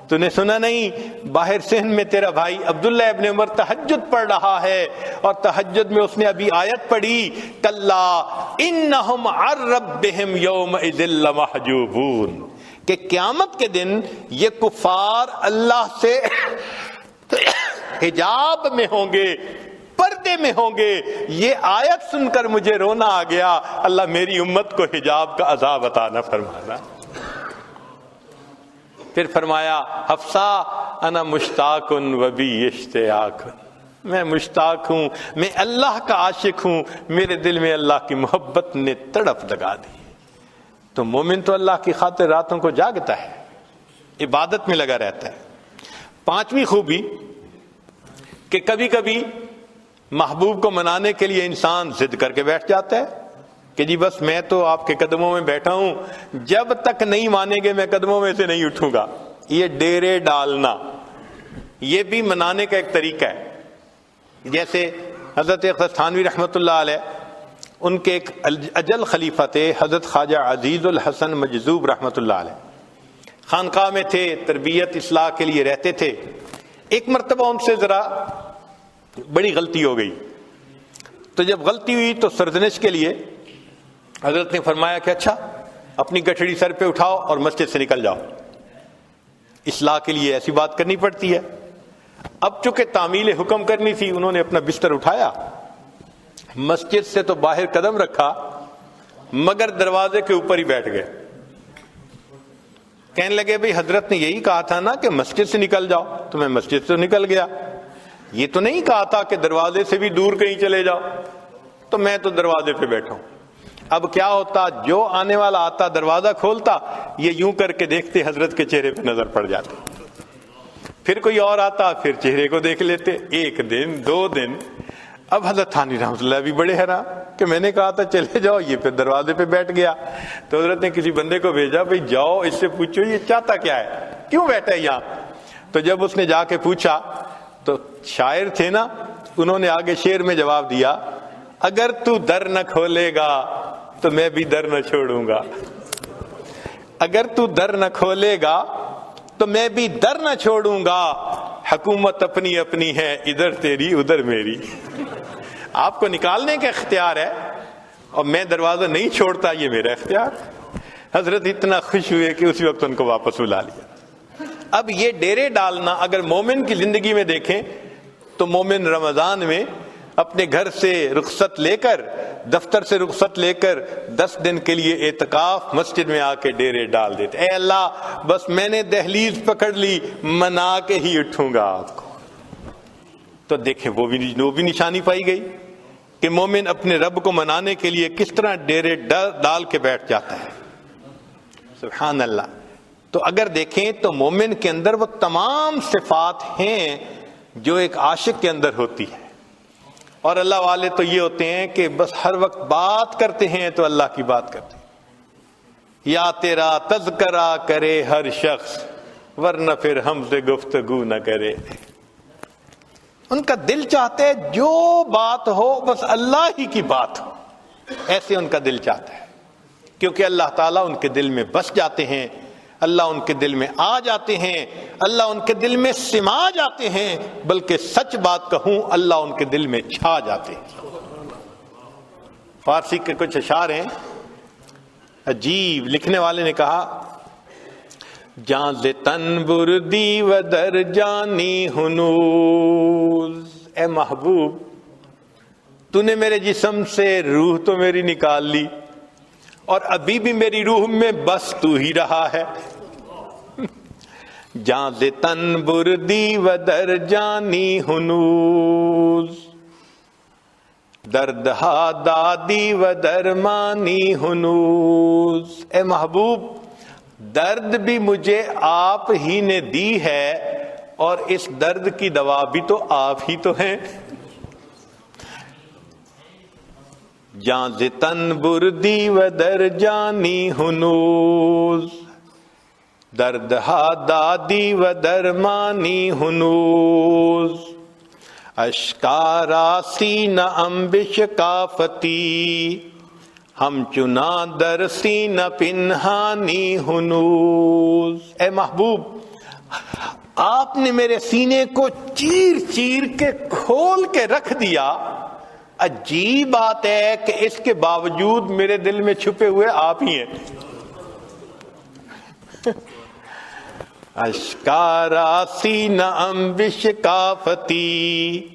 تو نے سنا نہیں, باہر صحن میں تیرا بھائی عبداللہ ابن عمر تہجد پڑھ رہا ہے, اور تہجد میں اس نے ابھی آیت پڑھی کلا انہم عن ربہم یومئذ لمحجوبون, کہ قیامت کے دن یہ کفار اللہ سے حجاب میں ہوں گے, پردے میں ہوں گے. یہ آیت سن کر مجھے رونا آ گیا, اللہ میری امت کو حجاب کا عذاب عطا نہ فرمانا. پھر فرمایا حفصہ انا مشتاق و بی اشتیاق, میں مشتاق ہوں, میں اللہ کا عاشق ہوں, میرے دل میں اللہ کی محبت نے تڑپ لگا دی. تو مومن تو اللہ کی خاطر راتوں کو جاگتا ہے, عبادت میں لگا رہتا ہے. 5ویں خوبی کہ کبھی کبھی محبوب کو منانے کے لیے انسان ضد کر کے بیٹھ جاتا ہے کہ جی بس میں تو آپ کے قدموں میں بیٹھا ہوں, جب تک نہیں مانیں گے میں قدموں میں سے نہیں اٹھوں گا. یہ ڈیرے ڈالنا یہ بھی منانے کا ایک طریقہ ہے. جیسے حضرت تھانوی رحمۃ اللہ علیہ, ان کے ایک اجل خلیفہ تھے حضرت خواجہ عزیز الحسن مجذوب رحمۃ اللہ علیہ, خانقاہ میں تھے, تربیت اصلاح کے لیے رہتے تھے. ایک مرتبہ ان سے ذرا بڑی غلطی ہو گئی, تو جب غلطی ہوئی تو سرزنش کے لیے حضرت نے فرمایا کہ اچھا اپنی گٹھڑی سر پہ اٹھاؤ اور مسجد سے نکل جاؤ. اصلاح کے لیے ایسی بات کرنی پڑتی ہے. اب چونکہ تعمیل حکم کرنی تھی, انہوں نے اپنا بستر اٹھایا, مسجد سے تو باہر قدم رکھا مگر دروازے کے اوپر ہی بیٹھ گئے. کہنے لگے بھئی حضرت نے یہی کہا تھا نا کہ مسجد سے نکل جاؤ, تو میں مسجد سے نکل گیا. یہ تو نہیں کہا تھا کہ دروازے سے بھی دور کہیں چلے جاؤ، تو میں تو دروازے پہ بیٹھا ہوں۔ اب کیا ہوتا، جو آنے والا آتا دروازہ کھولتا، یہ یوں کر کے دیکھتے، حضرت کے چہرے پہ نظر پڑ جاتے، پھر کوئی اور آتا، پھر چہرے کو دیکھ لیتے، 1 دن 2 دن۔ اب حضرت تھانوی رحمۃ اللہ بھی بڑے حیران کہ میں نے کہا تھا چلے جاؤ، یہ پھر دروازے پہ بیٹھ گیا۔ تو حضرت نے کسی بندے کو بھیجا، بھئی جاؤ اس سے پوچھو یہ چاہتا کیا ہے، کیوں بیٹھا ہے یہاں۔ تو جب اس نے جا کے پوچھا تو شاعر تھے نا، انہوں نے آگے شعر میں جواب دیا، اگر تو در نہ کھولے گا تو میں بھی در نہ چھوڑوں گا، اگر تو در نہ کھولے گا تو میں بھی در نہ چھوڑوں گا، حکومت اپنی اپنی ہے، ادھر تیری ادھر میری۔ آپ کو نکالنے کا اختیار ہے اور میں دروازہ نہیں چھوڑتا، یہ میرا اختیار۔ حضرت اتنا خوش ہوئے کہ اسی وقت ان کو واپس بلا لیا۔ اب یہ ڈیرے ڈالنا اگر مومن کی زندگی میں دیکھیں تو مومن رمضان میں اپنے گھر سے رخصت لے کر، دفتر سے رخصت لے کر 10 دن کے لیے اعتکاف مسجد میں آ کے ڈیرے ڈال دیتے، اے اللہ بس میں نے دہلیز پکڑ لی، منا کے ہی اٹھوں گا آپ کو۔ تو دیکھیں وہ بھی نشانی پائی گئی کہ مومن اپنے رب کو منانے کے لیے کس طرح ڈیرے ڈال کے بیٹھ جاتا ہے۔ سبحان اللہ۔ تو اگر دیکھیں تو مومن کے اندر وہ تمام صفات ہیں جو ایک عاشق کے اندر ہوتی ہے، اور اللہ والے تو یہ ہوتے ہیں کہ بس ہر وقت بات کرتے ہیں تو اللہ کی بات کرتے ہیں، یا تیرا تذکرہ کرے ہر شخص ورنہ پھر ہم سے گفتگو نہ کرے۔ ان کا دل چاہتا ہے جو بات ہو بس اللہ ہی کی بات ہو، ایسے ان کا دل چاہتا ہے، کیونکہ اللہ تعالیٰ ان کے دل میں بس جاتے ہیں، اللہ ان کے دل میں آ جاتے ہیں، اللہ ان کے دل میں سما جاتے ہیں، بلکہ سچ بات کہوں اللہ ان کے دل میں چھا جاتے ہیں۔ فارسی کے کچھ اشعار ہیں عجیب، لکھنے والے نے کہا، جاں ز تن بردی و در جانی ہنوز، اے محبوب تو نے میرے جسم سے روح تو میری نکال لی، اور ابھی بھی میری روح میں بس تو ہی رہا ہے۔ جاں ز تن بردی و در جانی ہنوز، دردہا دادی و درمانی ہنوز، اے محبوب درد بھی مجھے آپ ہی نے دی ہے، اور اس درد کی دوا بھی تو آپ ہی تو ہیں۔ جاں ز تن بردی و در جانی ہنوز، دردہا دادی و درمانی ہنوز، اشکارا سینہ انبش کافتی، ہم چنا در سینہ پنہانی ہنوز، اے محبوب آپ نے میرے سینے کو چیر چیر کے کھول کے رکھ دیا، عجیب بات ہے کہ اس کے باوجود میرے دل میں چھپے ہوئے آپ ہی ہیں۔ اشکارا سینہ انبش کافتی،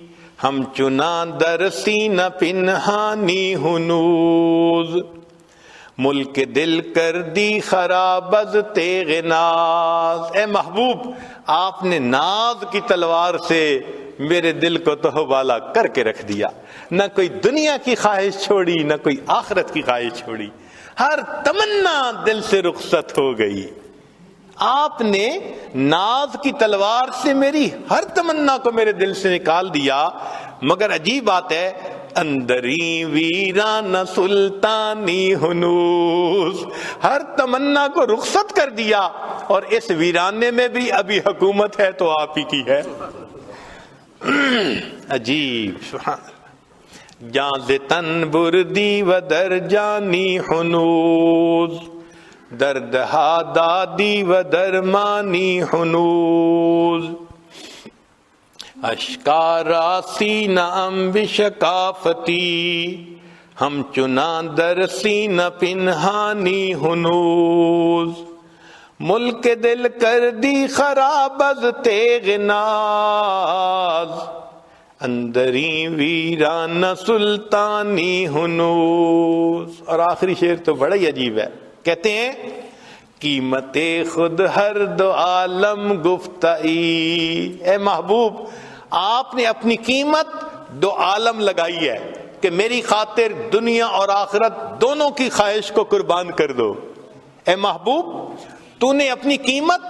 ہم چنا در سینہ پنہانی ہنوز، ملک دل کر دی خراب از تیغ ناز، اے محبوب آپ نے ناز کی تلوار سے میرے دل کو تو بالا کر کے رکھ دیا، نہ کوئی دنیا کی خواہش چھوڑی نہ کوئی آخرت کی خواہش چھوڑی، ہر تمنا دل سے رخصت ہو گئی۔ آپ نے ناز کی تلوار سے میری ہر تمنا کو میرے دل سے نکال دیا، مگر عجیب بات ہے اندری ویران سلطانی ہنوز، ہر تمنا کو رخصت کر دیا، اور اس ویرانے میں بھی ابھی حکومت ہے تو آپ ہی کی ہے۔ عجیب، سبحان اللہ۔ جاں ز تن بردی و در جانی ہنوز، دردہا دادی و درمانی ہنوز، اشکارا سینہ انبش کافتی، ہم چنا در سینہ پنہانی ہنوز، ملک دل کر دی خراب از تیغ ناز، اندری ویران سلطانی ہنوز۔ اور آخری شعر تو بڑا ہی عجیب ہے، کہتے ہیں قیمت خود ہر دو عالم گفتائی، اے محبوب آپ نے اپنی قیمت دو عالم لگائی ہے کہ میری خاطر دنیا اور آخرت دونوں کی خواہش کو قربان کر دو۔ اے محبوب، تو نے اپنی قیمت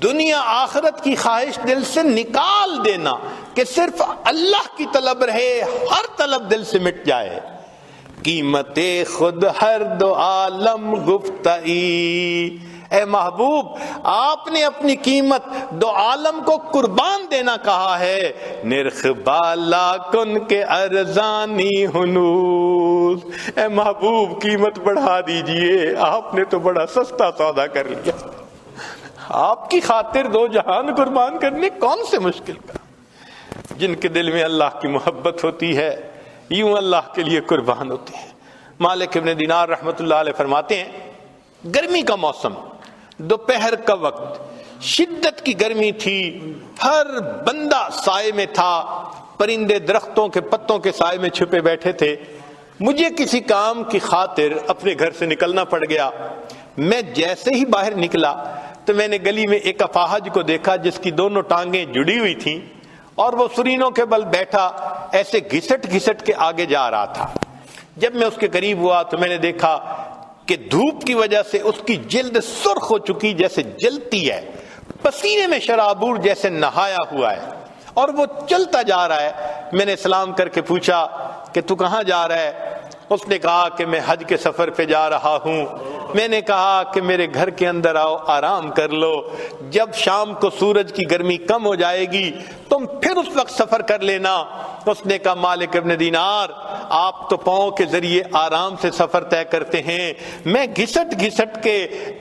دنیا آخرت کی خواہش دل سے نکال دینا کہ صرف اللہ کی طلب رہے، ہر طلب دل سے مٹ جائے۔ قیمت خود ہر دو عالم گفتئی، اے محبوب آپ نے اپنی قیمت دو عالم کو قربان دینا کہا ہے۔ نرخ بالا کن کے ارزانی ہنوز، اے محبوب قیمت بڑھا دیجئے، آپ نے تو بڑا سستا سودا کر لیا۔ آپ کی خاطر دو جہان قربان کرنے کون سے مشکل کا؟ جن کے دل میں اللہ کی محبت ہوتی ہے یوں اللہ کے لیے قربان ہوتے ہیں۔ مالک ابن دینار رحمت اللہ علیہ فرماتے ہیں گرمی کا موسم، دوپہر کا وقت، شدت کی گرمی تھی، ہر بندہ سائے میں تھا، پرندے درختوں کے پتوں کے سائے میں چھپے بیٹھے تھے۔ مجھے کسی کام کی خاطر اپنے گھر سے نکلنا پڑ گیا۔ میں جیسے ہی باہر نکلا تو میں نے گلی میں ایک اپاہج کو دیکھا جس کی دونوں ٹانگیں جڑی ہوئی تھیں اور وہ سرینوں کے بل بیٹھا ایسے گھسٹ گھسٹ کے آگے جا رہا تھا۔ جب میں اس کے قریب ہوا تو میں نے دیکھا کہ دھوپ کی وجہ سے اس کی جلد سرخ ہو چکی جیسے جلتی ہے، پسینے میں شرابور جیسے نہایا ہوا ہے، اور وہ چلتا جا رہا ہے۔ میں نے سلام کر کے پوچھا کہ تو کہاں جا رہا ہے؟ اس نے کہا کہ میں حج کے سفر پہ جا رہا ہوں۔ میں نے کہا کہ میرے گھر کے اندر آؤ، آرام کر لو، جب شام کو سورج کی گرمی کم ہو جائے گی تم پھر اس وقت سفر کر لینا۔ اس نے کہا مالک ابن دینار آپ تو پاؤں کے ذریعے آرام سے سفر طے کرتے ہیں، میں گھسٹ گھسٹ کے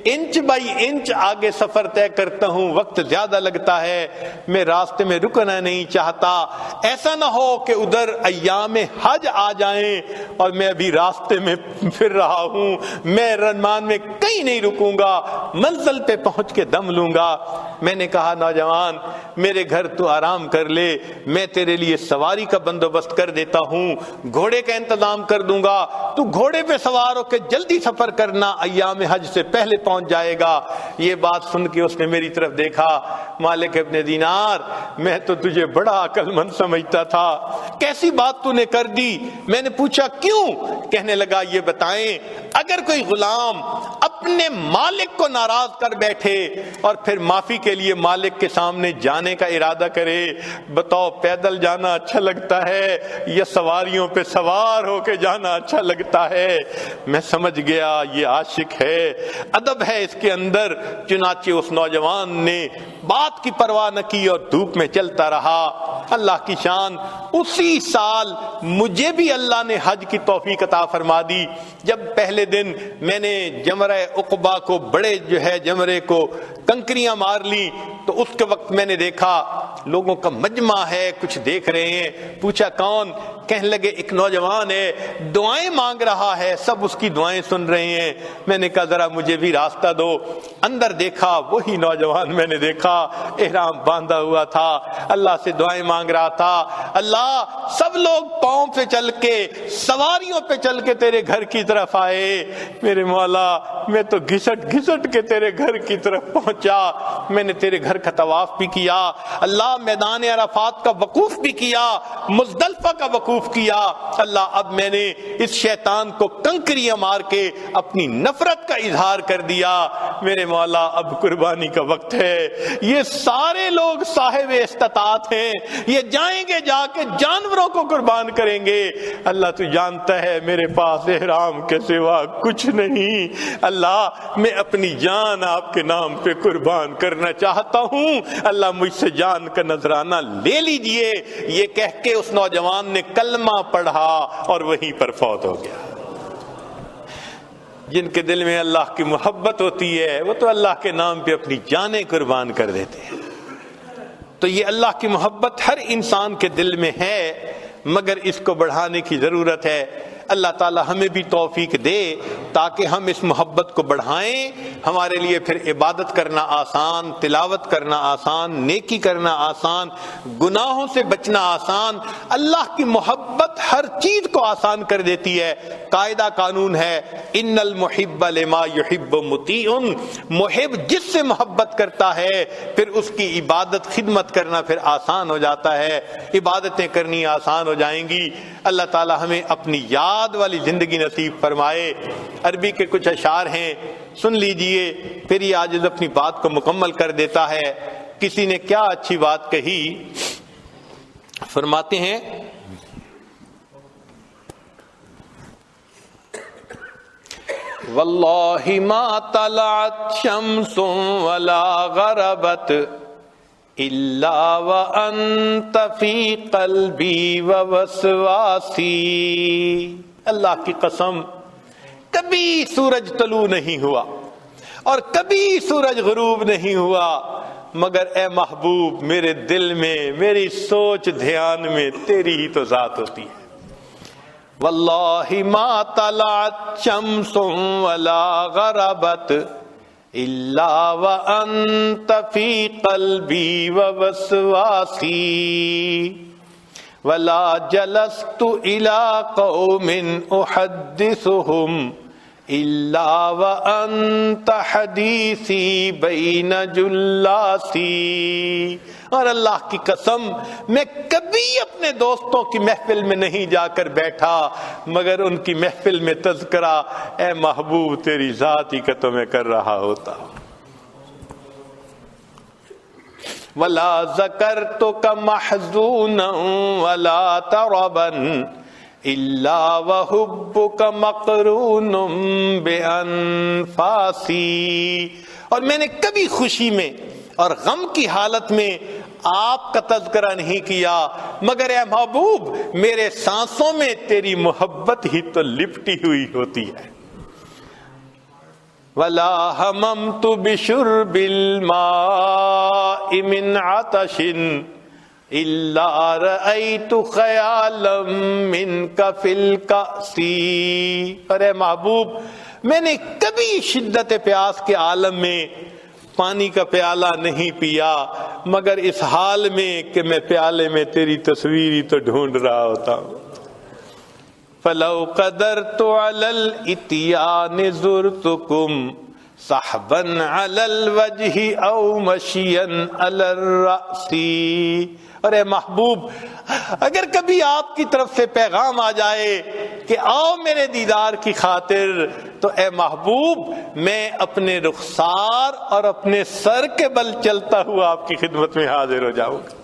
انچ بائی انچ آگے سفر طے کرتا ہوں، وقت زیادہ لگتا ہے، میں راستے میں رکنا نہیں چاہتا، ایسا نہ ہو کہ ادھر ایام حج آ جائیں اور میں ابھی راستے میں پھر رہا ہوں، میں رمان میں کہیں نہیں رکوں گا، منزل پہ پہنچ کے دم لوں گا۔ میں نے کہا نوجوان میرے گھر تو آرام کر لے، میں تیرے لیے سواری کا بندوبست کر دیتا ہوں، گھوڑے کا انتظام کر دوں گا، تو گھوڑے پہ سوار ہو کے جلدی سفر کرنا، ایام حج سے پہلے پہنچ جائے گا۔ یہ بات سن کے اس نے میری طرف دیکھا، مالک ابن دینار میں تو تجھے بڑا عقل مند سمجھتا تھا، کیسی بات تو نے کر دی؟ میں نے پوچھا کیوں؟ کہنے لگا یہ بتائیں اگر کوئی غلام اپنے مالک کو ناراض کر بیٹھے اور پھر معافی کے لیے مالک کے سامنے جانے کا ارادہ کرے، بتاؤ پیدل جانا اچھا لگتا ہے یا سواریوں پہ سوار ہو کے جانا اچھا لگتا ہے؟ میں سمجھ گیا یہ عاشق ہے، ادب ہے اس کے اندر۔ چنانچہ اس نوجوان نے بات کی پرواہ نہ کی اور دھوپ میں چلتا رہا۔ اللہ کی شان، اسی سال مجھے بھی اللہ نے حج کی توفیق عطا فرما دی۔ جب پہلے دن میں نے جمرہ عقبہ کو بڑے جمرے کو کنکریاں مار لی تو اس کے وقت میں نے دیکھا لوگوں کا مجمع ہے، کچھ دیکھ رہے ہیں۔ پوچھا کون؟ کہنے لگے ایک نوجوان ہے، دعائیں مانگ رہا ہے، سب اس کی دعائیں سن رہے ہیں۔ میں نے کہا ذرا مجھے بھی راستہ دو۔ اندر دیکھا وہی نوجوان میں نے دیکھا، احرام باندھا ہوا تھا، اللہ سے دعائیں مانگ رہا تھا، اللہ سب لوگ پاؤں پہ چل کے سواریوں پہ چل کے تیرے گھر کی طرف آئے، میرے مولا میں تو گھسٹ گھسٹ کے تیرے گھر کی طرف پہنچا، میں نے تیرے گھر کا طواف بھی کیا، اللہ میدان عرفات کا وقوف بھی کیا، مزدلفہ کا وقوف کیا، اللہ اب میں نے اس شیطان کو کنکریاں مار کے اپنی نفرت کا اظہار کر دیا، میرے مولا اب قربانی کا وقت ہے۔ یہ سارے لوگ صاحب استطاعت ہیں، یہ جائیں گے جا کے جانوروں کو قربان کریں گے، اللہ تو جانتا ہے میرے پاس احرام کے سوا کچھ نہیں، اللہ میں اپنی جان آپ کے نام پہ قربان کرنا چاہتا ہوں، اللہ مجھ سے جان کا نذرانہ لے لیجئے۔ یہ کہہ کے اس نوجوان نے کلمہ پڑھا اور وہیں پر فوت ہو گیا۔ جن کے دل میں اللہ کی محبت ہوتی ہے وہ تو اللہ کے نام پہ اپنی جانیں قربان کر دیتے ہیں۔ تو یہ اللہ کی محبت ہر انسان کے دل میں ہے، مگر اس کو بڑھانے کی ضرورت ہے۔ اللہ تعالی ہمیں بھی توفیق دے تاکہ ہم اس محبت کو بڑھائیں، ہمارے لیے پھر عبادت کرنا آسان، تلاوت کرنا آسان، نیکی کرنا آسان، گناہوں سے بچنا آسان۔ اللہ کی محبت ہر چیز کو آسان کر دیتی ہے۔ قاعدہ قانون ہے، ان المحب لما یحب مطیع، محب جس سے محبت کرتا ہے پھر اس کی عبادت خدمت کرنا پھر آسان ہو جاتا ہے، عبادتیں کرنی آسان ہو جائیں گی۔ اللہ تعالی ہمیں اپنی یاد والی زندگی نصیب فرمائے۔ عربی کے کچھ اشعار ہیں، سن لیجئے، پھر یہ عاجز اپنی بات کو مکمل کر دیتا ہے۔ کسی نے کیا اچھی بات کہی، فرماتے ہیں واللہ ما طلعت شمس ولا غربت الا وانت فی قلبی ووسواسی، اللہ کی قسم کبھی سورج طلوع نہیں ہوا اور کبھی سورج غروب نہیں ہوا، مگر اے محبوب میرے دل میں، میری سوچ دھیان میں تیری ہی تو ذات ہوتی ہے۔ واللہ ما طلعت شمس ولا غربت الا وانت فی قلبی ووسواسی، ولا جلست الى قوم احدثهم الا وانت حدیثی بین جلاسی، اور اللہ کی قسم میں کبھی اپنے دوستوں کی محفل میں نہیں جا کر بیٹھا مگر ان کی محفل میں تذکرہ اے محبوب تیری ذات ہی کا تو میں کر رہا ہوتا۔ ولا ذکرتک محزونا ولا تربا الا وحبک مقرون بانفاسی، اور میں نے کبھی خوشی میں اور غم کی حالت میں آپ کا تذکرہ نہیں کیا مگر اے محبوب میرے سانسوں میں تیری محبت ہی تو لپٹی ہوئی ہوتی ہے۔ ولا ہممت بشرب الماء من عطش الا رأیت خیالا منک فی الکأس، اور اے محبوب میں نے کبھی شدت پیاس کے عالم میں پانی کا پیالہ نہیں پیا مگر اس حال میں کہ میں پیالے میں تیری تصویر ہی تو ڈھونڈ رہا ہوتا ہوں۔ فلو قدرت علی الاتیان زرتکم صحبا علی الوجہ او مشیا علی الرأس، اور اے محبوب اگر کبھی آپ کی طرف سے پیغام آ جائے کہ آؤ میرے دیدار کی خاطر تو اے محبوب میں اپنے رخسار اور اپنے سر کے بل چلتا ہوا آپ کی خدمت میں حاضر ہو جاؤں گا۔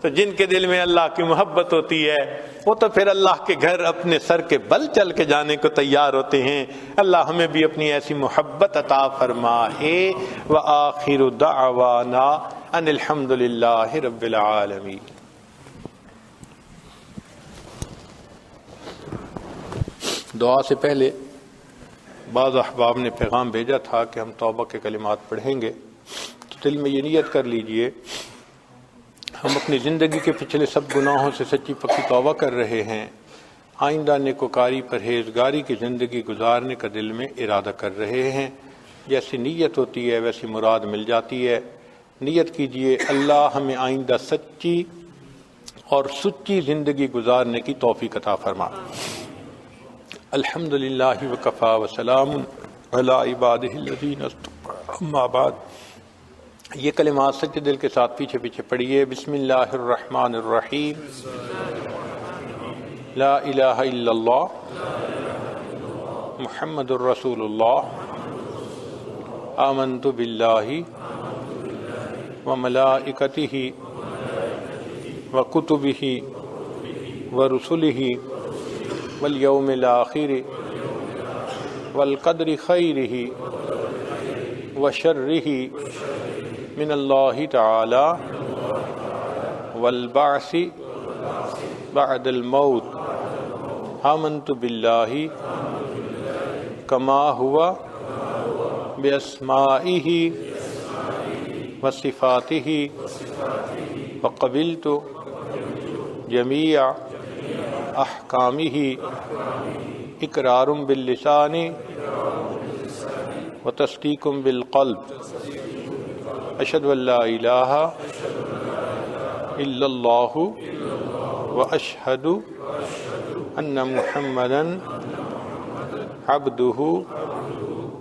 تو جن کے دل میں اللہ کی محبت ہوتی ہے وہ تو پھر اللہ کے گھر اپنے سر کے بل چل کے جانے کو تیار ہوتے ہیں۔ اللہ ہمیں بھی اپنی ایسی محبت عطا فرمائے۔ وآخر دعوانا ان الحمد للہ رب العالمین۔ دعا سے پہلے بعض احباب نے پیغام بھیجا تھا کہ ہم توبہ کے کلمات پڑھیں گے، تو دل میں یہ نیت کر لیجئے ہم اپنی زندگی کے پچھلے سب گناہوں سے سچی پکی توبہ کر رہے ہیں، آئندہ نیکوکاری پرہیزگاری کی زندگی گزارنے کا دل میں ارادہ کر رہے ہیں۔ جیسی نیت ہوتی ہے ویسی مراد مل جاتی ہے۔ نیت کیجئے اللہ ہمیں آئندہ سچی اور سچی زندگی گزارنے کی توفیق عطا فرما۔ الحمدللہ وکفا وسلام علی عبادہ الذین اصطفی، اما بعد۔ یہ کلمات سچے دل کے ساتھ پیچھے پیچھے پڑھیے۔ بسم اللہ الرحمن الرحیم، لا الہ الا اللہ محمد الرسول اللہ، آمنت باللہ وملائکتہ وکتبہ ورسلہ والیوم الآخر والقدر خیرہ وشرہ من اللہ تعالی والبعث بعد الموت، آمنت باللہ کما ہوا باسمائہ وصفاتہ وقبلت جمیع احکامہ اقرار باللسان وتصدیق بالقلب اشہد ان لا الہ الا اللہ واشہد ان محمدا عبدہ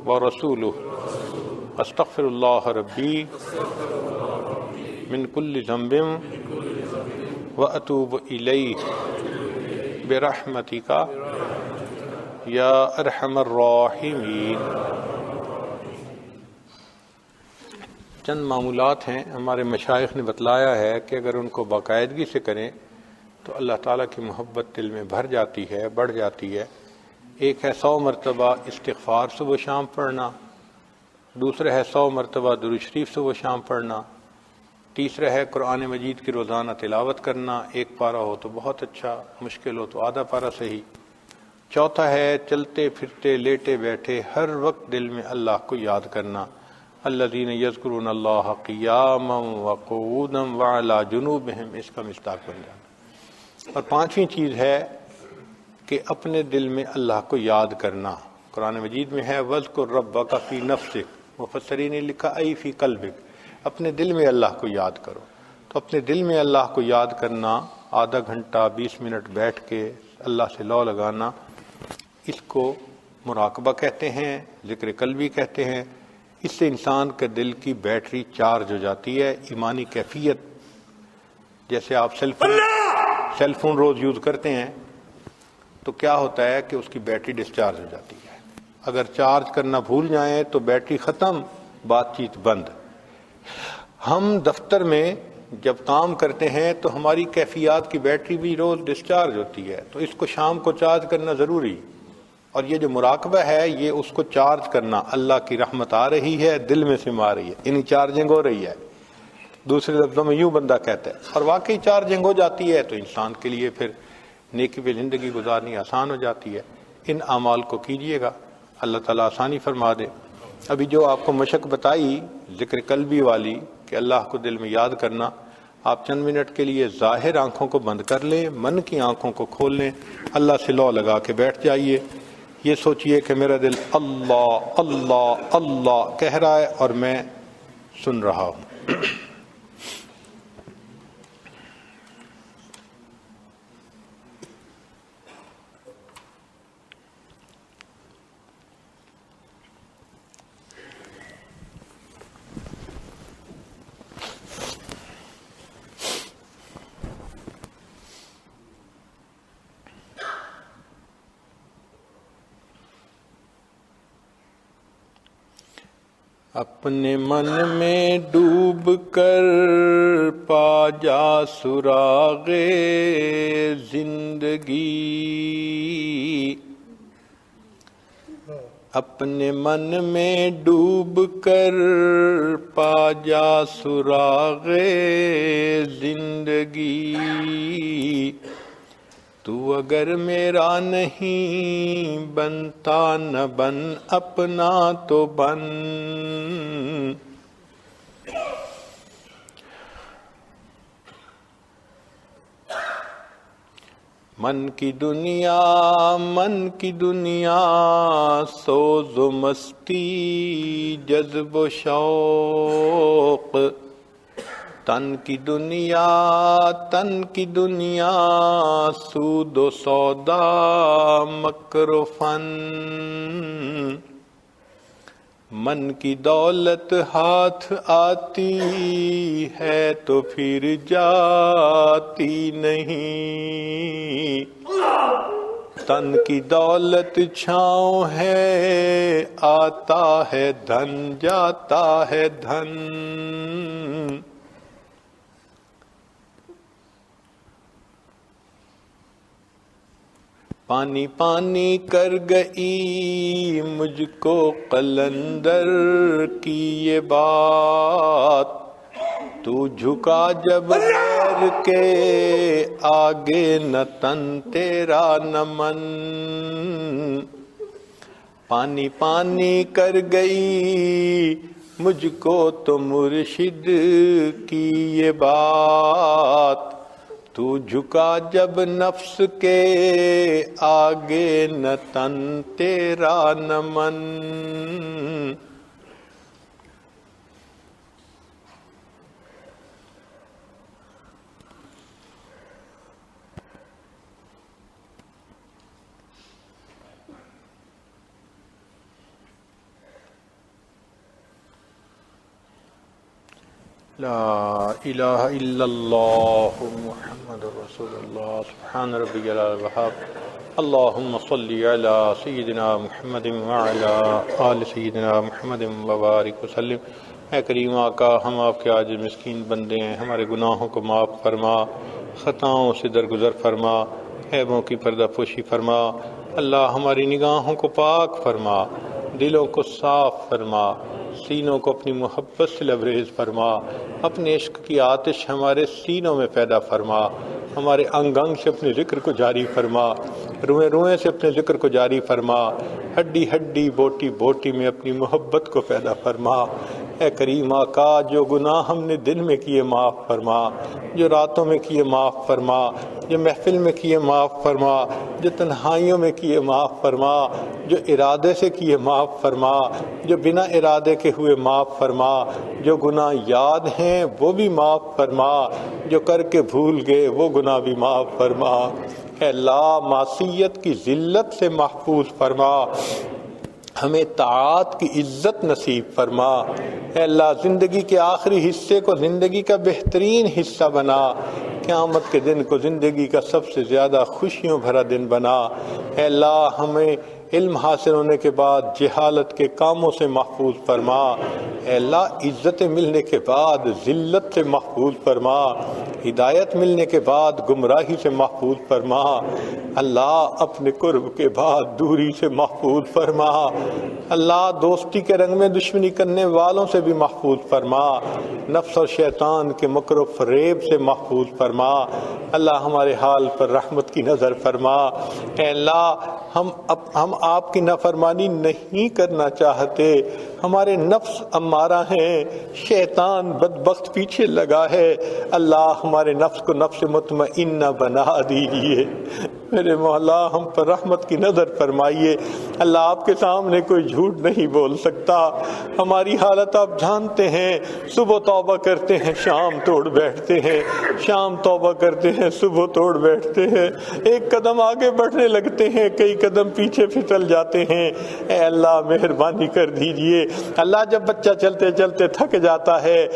ورسولہ استغفر اللہ ربی من کل ذنب واتوب الیہ برحمتک یا ارحم الراحمین۔ چند معمولات ہیں، ہمارے مشائخ نے بتلایا ہے کہ اگر ان کو باقاعدگی سے کریں تو اللہ تعالیٰ کی محبت دل میں بھر جاتی ہے، بڑھ جاتی ہے۔ ایک ہے 100 مرتبہ استغفار صبح و شام پڑھنا، دوسرا ہے 100 مرتبہ درود شریف صبح و شام پڑھنا، تیسرا ہے قرآن مجید کی روزانہ تلاوت کرنا، ایک پارہ ہو تو بہت اچھا، مشکل ہو تو آدھا پارہ صحیح۔ چوتھا ہے چلتے پھرتے لیٹے بیٹھے ہر وقت دل میں اللہ کو یاد کرنا، الذین یذکرون اللہ قیاما وقعودا وعلی جنوبہم، اس کا مصداق بن جانا۔ اور پانچویں چیز ہے کہ اپنے دل میں اللہ کو یاد کرنا۔ قرآن مجید میں ہے وَاذْكُرْ رَبَّكَ فِي نَفْسِكَ، مفسرین نے لکھا ای فی قلبک، اپنے دل میں اللہ کو یاد کرو۔ تو اپنے دل میں اللہ کو یاد کرنا، آدھا گھنٹہ 20 منٹ بیٹھ کے اللہ سے لو لگانا، اس کو مراقبہ کہتے ہیں، ذکر قلبی کہتے ہیں۔ اس سے انسان کے دل کی بیٹری چارج ہو جاتی ہے، ایمانی کیفیت۔ جیسے آپ سیل فون روز یوز کرتے ہیں تو کیا ہوتا ہے کہ اس کی بیٹری ڈسچارج ہو جاتی ہے۔ اگر چارج کرنا بھول جائیں تو بیٹری ختم، بات چیت بند۔ ہم دفتر میں جب کام کرتے ہیں تو ہماری کیفیات کی بیٹری بھی روز ڈسچارج ہوتی ہے، تو اس کو شام کو چارج کرنا ضروری۔ اور یہ جو مراقبہ ہے یہ اس کو چارج کرنا، اللہ کی رحمت آ رہی ہے، دل میں سما رہی ہے، یعنی چارجنگ ہو رہی ہے، دوسرے لفظوں میں یوں بندہ کہتا ہے، اور واقعی چارجنگ ہو جاتی ہے تو انسان کے لیے پھر نیکی پہ زندگی گزارنی آسان ہو جاتی ہے۔ ان اعمال کو کیجئے گا، اللہ تعالیٰ آسانی فرما دے۔ ابھی جو آپ کو مشق بتائی ذکر قلبی والی کہ اللہ کو دل میں یاد کرنا، آپ چند منٹ کے لیے ظاہر آنکھوں کو بند کر لیں، من کی آنکھوں کو کھول لیں، اللہ سے لو لگا کے بیٹھ جائیے۔ یہ سوچئے کہ میرا دل اللہ اللہ اللہ کہہ رہا ہے اور میں سن رہا ہوں۔ اپنے من میں ڈوب کر پا جا سراغ زندگی، اپنے من میں ڈوب کر پا جا سراغ زندگی، تو اگر میرا نہیں بنتا نہ بن، اپنا تو بن۔ من کی دنیا سوز و مستی جذب و شوق، تن کی دنیا سود و سودا مکر و فن، من کی دولت ہاتھ آتی ہے تو پھر جاتی نہیں، تن کی دولت چھاؤں ہے آتا ہے دھن جاتا ہے دھن۔ پانی پانی کر گئی مجھ کو قلندر کی یہ بات، تو جھکا جب غیر کے آگے نہ تن تیرا نہ من، پانی پانی کر گئی مجھ کو تو مرشد کی یہ بات، تو جھکا جب نفس کے آگے نہ تن تیرا نہ من، لا الہ الا اللہ محمد رسول اللہ سبحان ربی الوہاب اللہم صلی علی سیدنا محمد وعلی آل سیدنا محمد وبارک وسلم۔ اے کریم آقا، ہم آپ کے عاجز مسکین بندے ہیں، ہمارے گناہوں کو معاف فرما، خطاؤں سے درگزر فرما، عیبوں کی پردہ پوشی فرما۔ اللہ ہماری نگاہوں کو پاک فرما، دلوں کو صاف فرما، سینوں کو اپنی محبت سے لبریز فرما، اپنے عشق کی آتش ہمارے سینوں میں پیدا فرما، ہمارے انگ انگ سے اپنے ذکر کو جاری فرما، روئیں روئیں سے اپنے ذکر کو جاری فرما، ہڈی ہڈی بوٹی بوٹی میں اپنی محبت کو پیدا فرما۔ اے کریم آقا، جو گناہ ہم نے دن میں کیے معاف فرما، جو راتوں میں کیے معاف فرما، جو محفل میں کیے معاف فرما، جو تنہائیوں میں کیے معاف فرما، جو ارادے سے کیے معاف فرما، جو بنا ارادے کے ہوئے معاف فرما، جو گناہ یاد ہیں وہ بھی معاف فرما، جو کر کے بھول گئے وہ گناہ بھی معاف فرما۔ اے اللہ، معصیت کی ذلت سے محفوظ فرما، ہمیں طاعات کی عزت نصیب فرما۔ اے اللہ، زندگی کے آخری حصے کو زندگی کا بہترین حصہ بنا، قیامت کے دن کو زندگی کا سب سے زیادہ خوشیوں بھرا دن بنا۔ اے اللہ، ہمیں علم حاصل ہونے کے بعد جہالت کے کاموں سے محفوظ فرما۔ اے اللہ، عزت ملنے کے بعد ذلت سے محفوظ فرما، ہدایت ملنے کے بعد گمراہی سے محفوظ فرما۔ اللہ، اپنے قرب کے بعد دوری سے محفوظ فرما۔ اللہ، دوستی کے رنگ میں دشمنی کرنے والوں سے بھی محفوظ فرما، نفس اور شیطان کے مکر و فریب سے محفوظ فرما۔ اللہ، ہمارے حال پر رحمت کی نظر فرما۔ اے اللہ، ہم آپ کی نافرمانی نہیں کرنا چاہتے، ہمارے نفس امارہ ہیں، شیطان بدبخت پیچھے لگا ہے۔ اللہ، ہمارے نفس کو نفس مطمئنہ بنا دیجئے۔ میرے مولا، ہم پر رحمت کی نظر فرمائیے۔ اللہ، آپ کے سامنے کوئی جھوٹ نہیں بول سکتا، ہماری حالت آپ جانتے ہیں۔ صبح توبہ کرتے ہیں، شام توڑ بیٹھتے ہیں، شام توبہ کرتے ہیں، صبح توڑ بیٹھتے ہیں، ایک قدم آگے بڑھنے لگتے ہیں، کئی قدم پیچھے پھسل جاتے ہیں۔ اے اللہ، مہربانی کر دیجئے۔ اللہ، جب بچہ چلتے چلتے تھک جاتا ہے،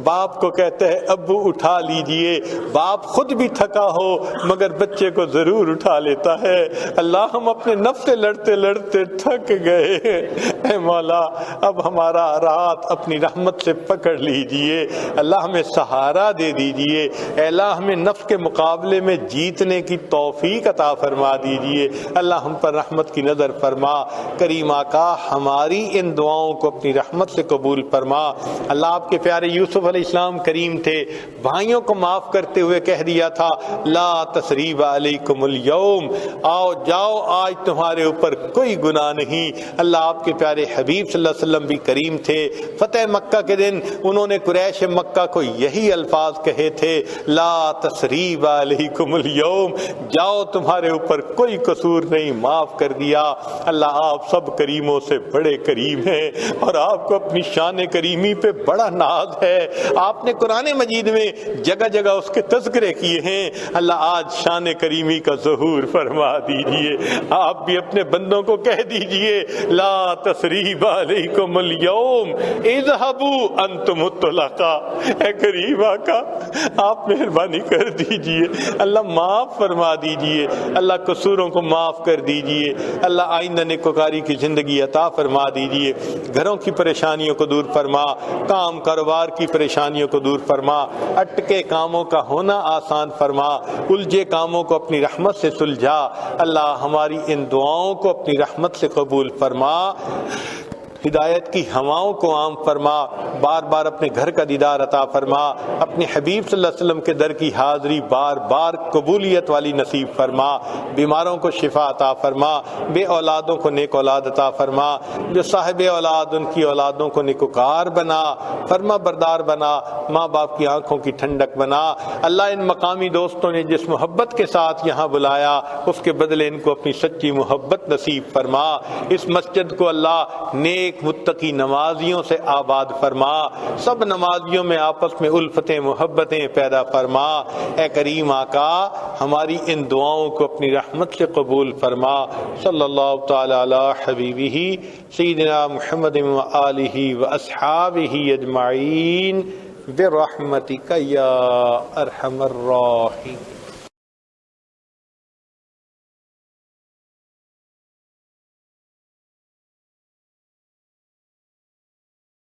باپ کو کہتے ہیں ابو اٹھا لیجئے، باپ خود بھی تھکا ہو مگر بچے کو ضرور اٹھا لیتا ہے۔ اللہ، ہم اپنے نفس سے لڑتے لڑتے تھک گئے ہیں۔ اے مولا، اب ہمارا رات اپنی رحمت سے پکڑ لیجئے۔ اللہ، ہمیں سہارا دے دیجئے۔ اے اللہ، ہمیں نفس کے مقابلے میں جیتنے کی توفیق عطا فرما دیجئے۔ اللہ، ہم پر رحمت کی نظر فرما۔ کریم آقا، ہماری ان دعاؤں کو اپنی رحمت سے قبول فرما۔ اللہ، آپ کے پیارے یوسف علیہ السلام کریم تھے، بھائیوں کو معاف کرتے ہوئے کہہ دیا تھا لا تثریب علیکم اليوم، آؤ جاؤ، آج تمہارے اوپر کوئی گناہ نہیں۔ اللہ، آپ کے پیارے حبیب صلی اللہ علیہ وسلم بھی کریم تھے۔ فتح مکہ کے دن انہوں نے قریش مکہ کو یہی الفاظ کہے تھے لا تثریب علیکم اليوم، جاؤ تمہارے اوپر کوئی قصور نہیں، معاف کر دیا۔ اللہ، آپ سب کریموں سے بڑے کریم ہیں اور آپ کو اپنی شان کریمی پہ بڑا ناز ہے۔ آپ نے قرآن مجید میں جگہ جگہ اس کے تذکرے کیے ہیں۔ اللہ، آج شان کریمی کا ظہور فرما دیجئے۔ آپ بھی اپنے بندوں کو کہہ دیجئے لا تثریب علیکم اليوم اذهبوا انتم الطلقاء۔ اے کریم آقا، آپ مہربانی کر دیجئے، اللہ معاف فرما دیجئے، اللہ قصوروں کو معاف کر دیجئے۔ اللہ، آئندہ نیکوکاری کی زندگی عطا فرما دیجئے، گھروں کی پریشانیوں کو دور فرما، کام کاروبار کی پریشانیوں کو دور فرما، اٹکے کاموں کا ہونا آسان فرما، الجھے کاموں کو اپنی رحمت سے سلجھا۔ اللہ، ہماری ان دعاؤں کو اپنی رحمت سے قبول فرما۔ ہدایت کی ہواؤں کو عام فرما، بار بار اپنے گھر کا دیدار عطا فرما، اپنے حبیب صلی اللہ علیہ وسلم کے در کی حاضری بار بار قبولیت والی نصیب فرما، بیماروں کو شفا عطا فرما، بے اولادوں کو نیک اولاد عطا فرما، جو صاحب اولاد ان کی اولادوں کو نیکوکار بنا، فرما بردار بنا، ماں باپ کی آنکھوں کی ٹھنڈک بنا۔ اللہ ان مقامی دوستوں نے جس محبت کے ساتھ یہاں بلایا اس کے بدلے ان کو اپنی سچی محبت نصیب فرما۔ اس مسجد کو اللہ نیک متقی نمازیوں سے آباد فرما، سب نمازیوں میں آپس میں الفتیں محبتیں پیدا فرما۔ اے کریم آقا ہماری ان دعاؤں کو اپنی رحمت سے قبول فرما۔ صلی اللہ تعالی علی حبیبہ سیدنا محمد و آلہ و اصحابہ اجمعین برحمتک یا ارحم الراحمین۔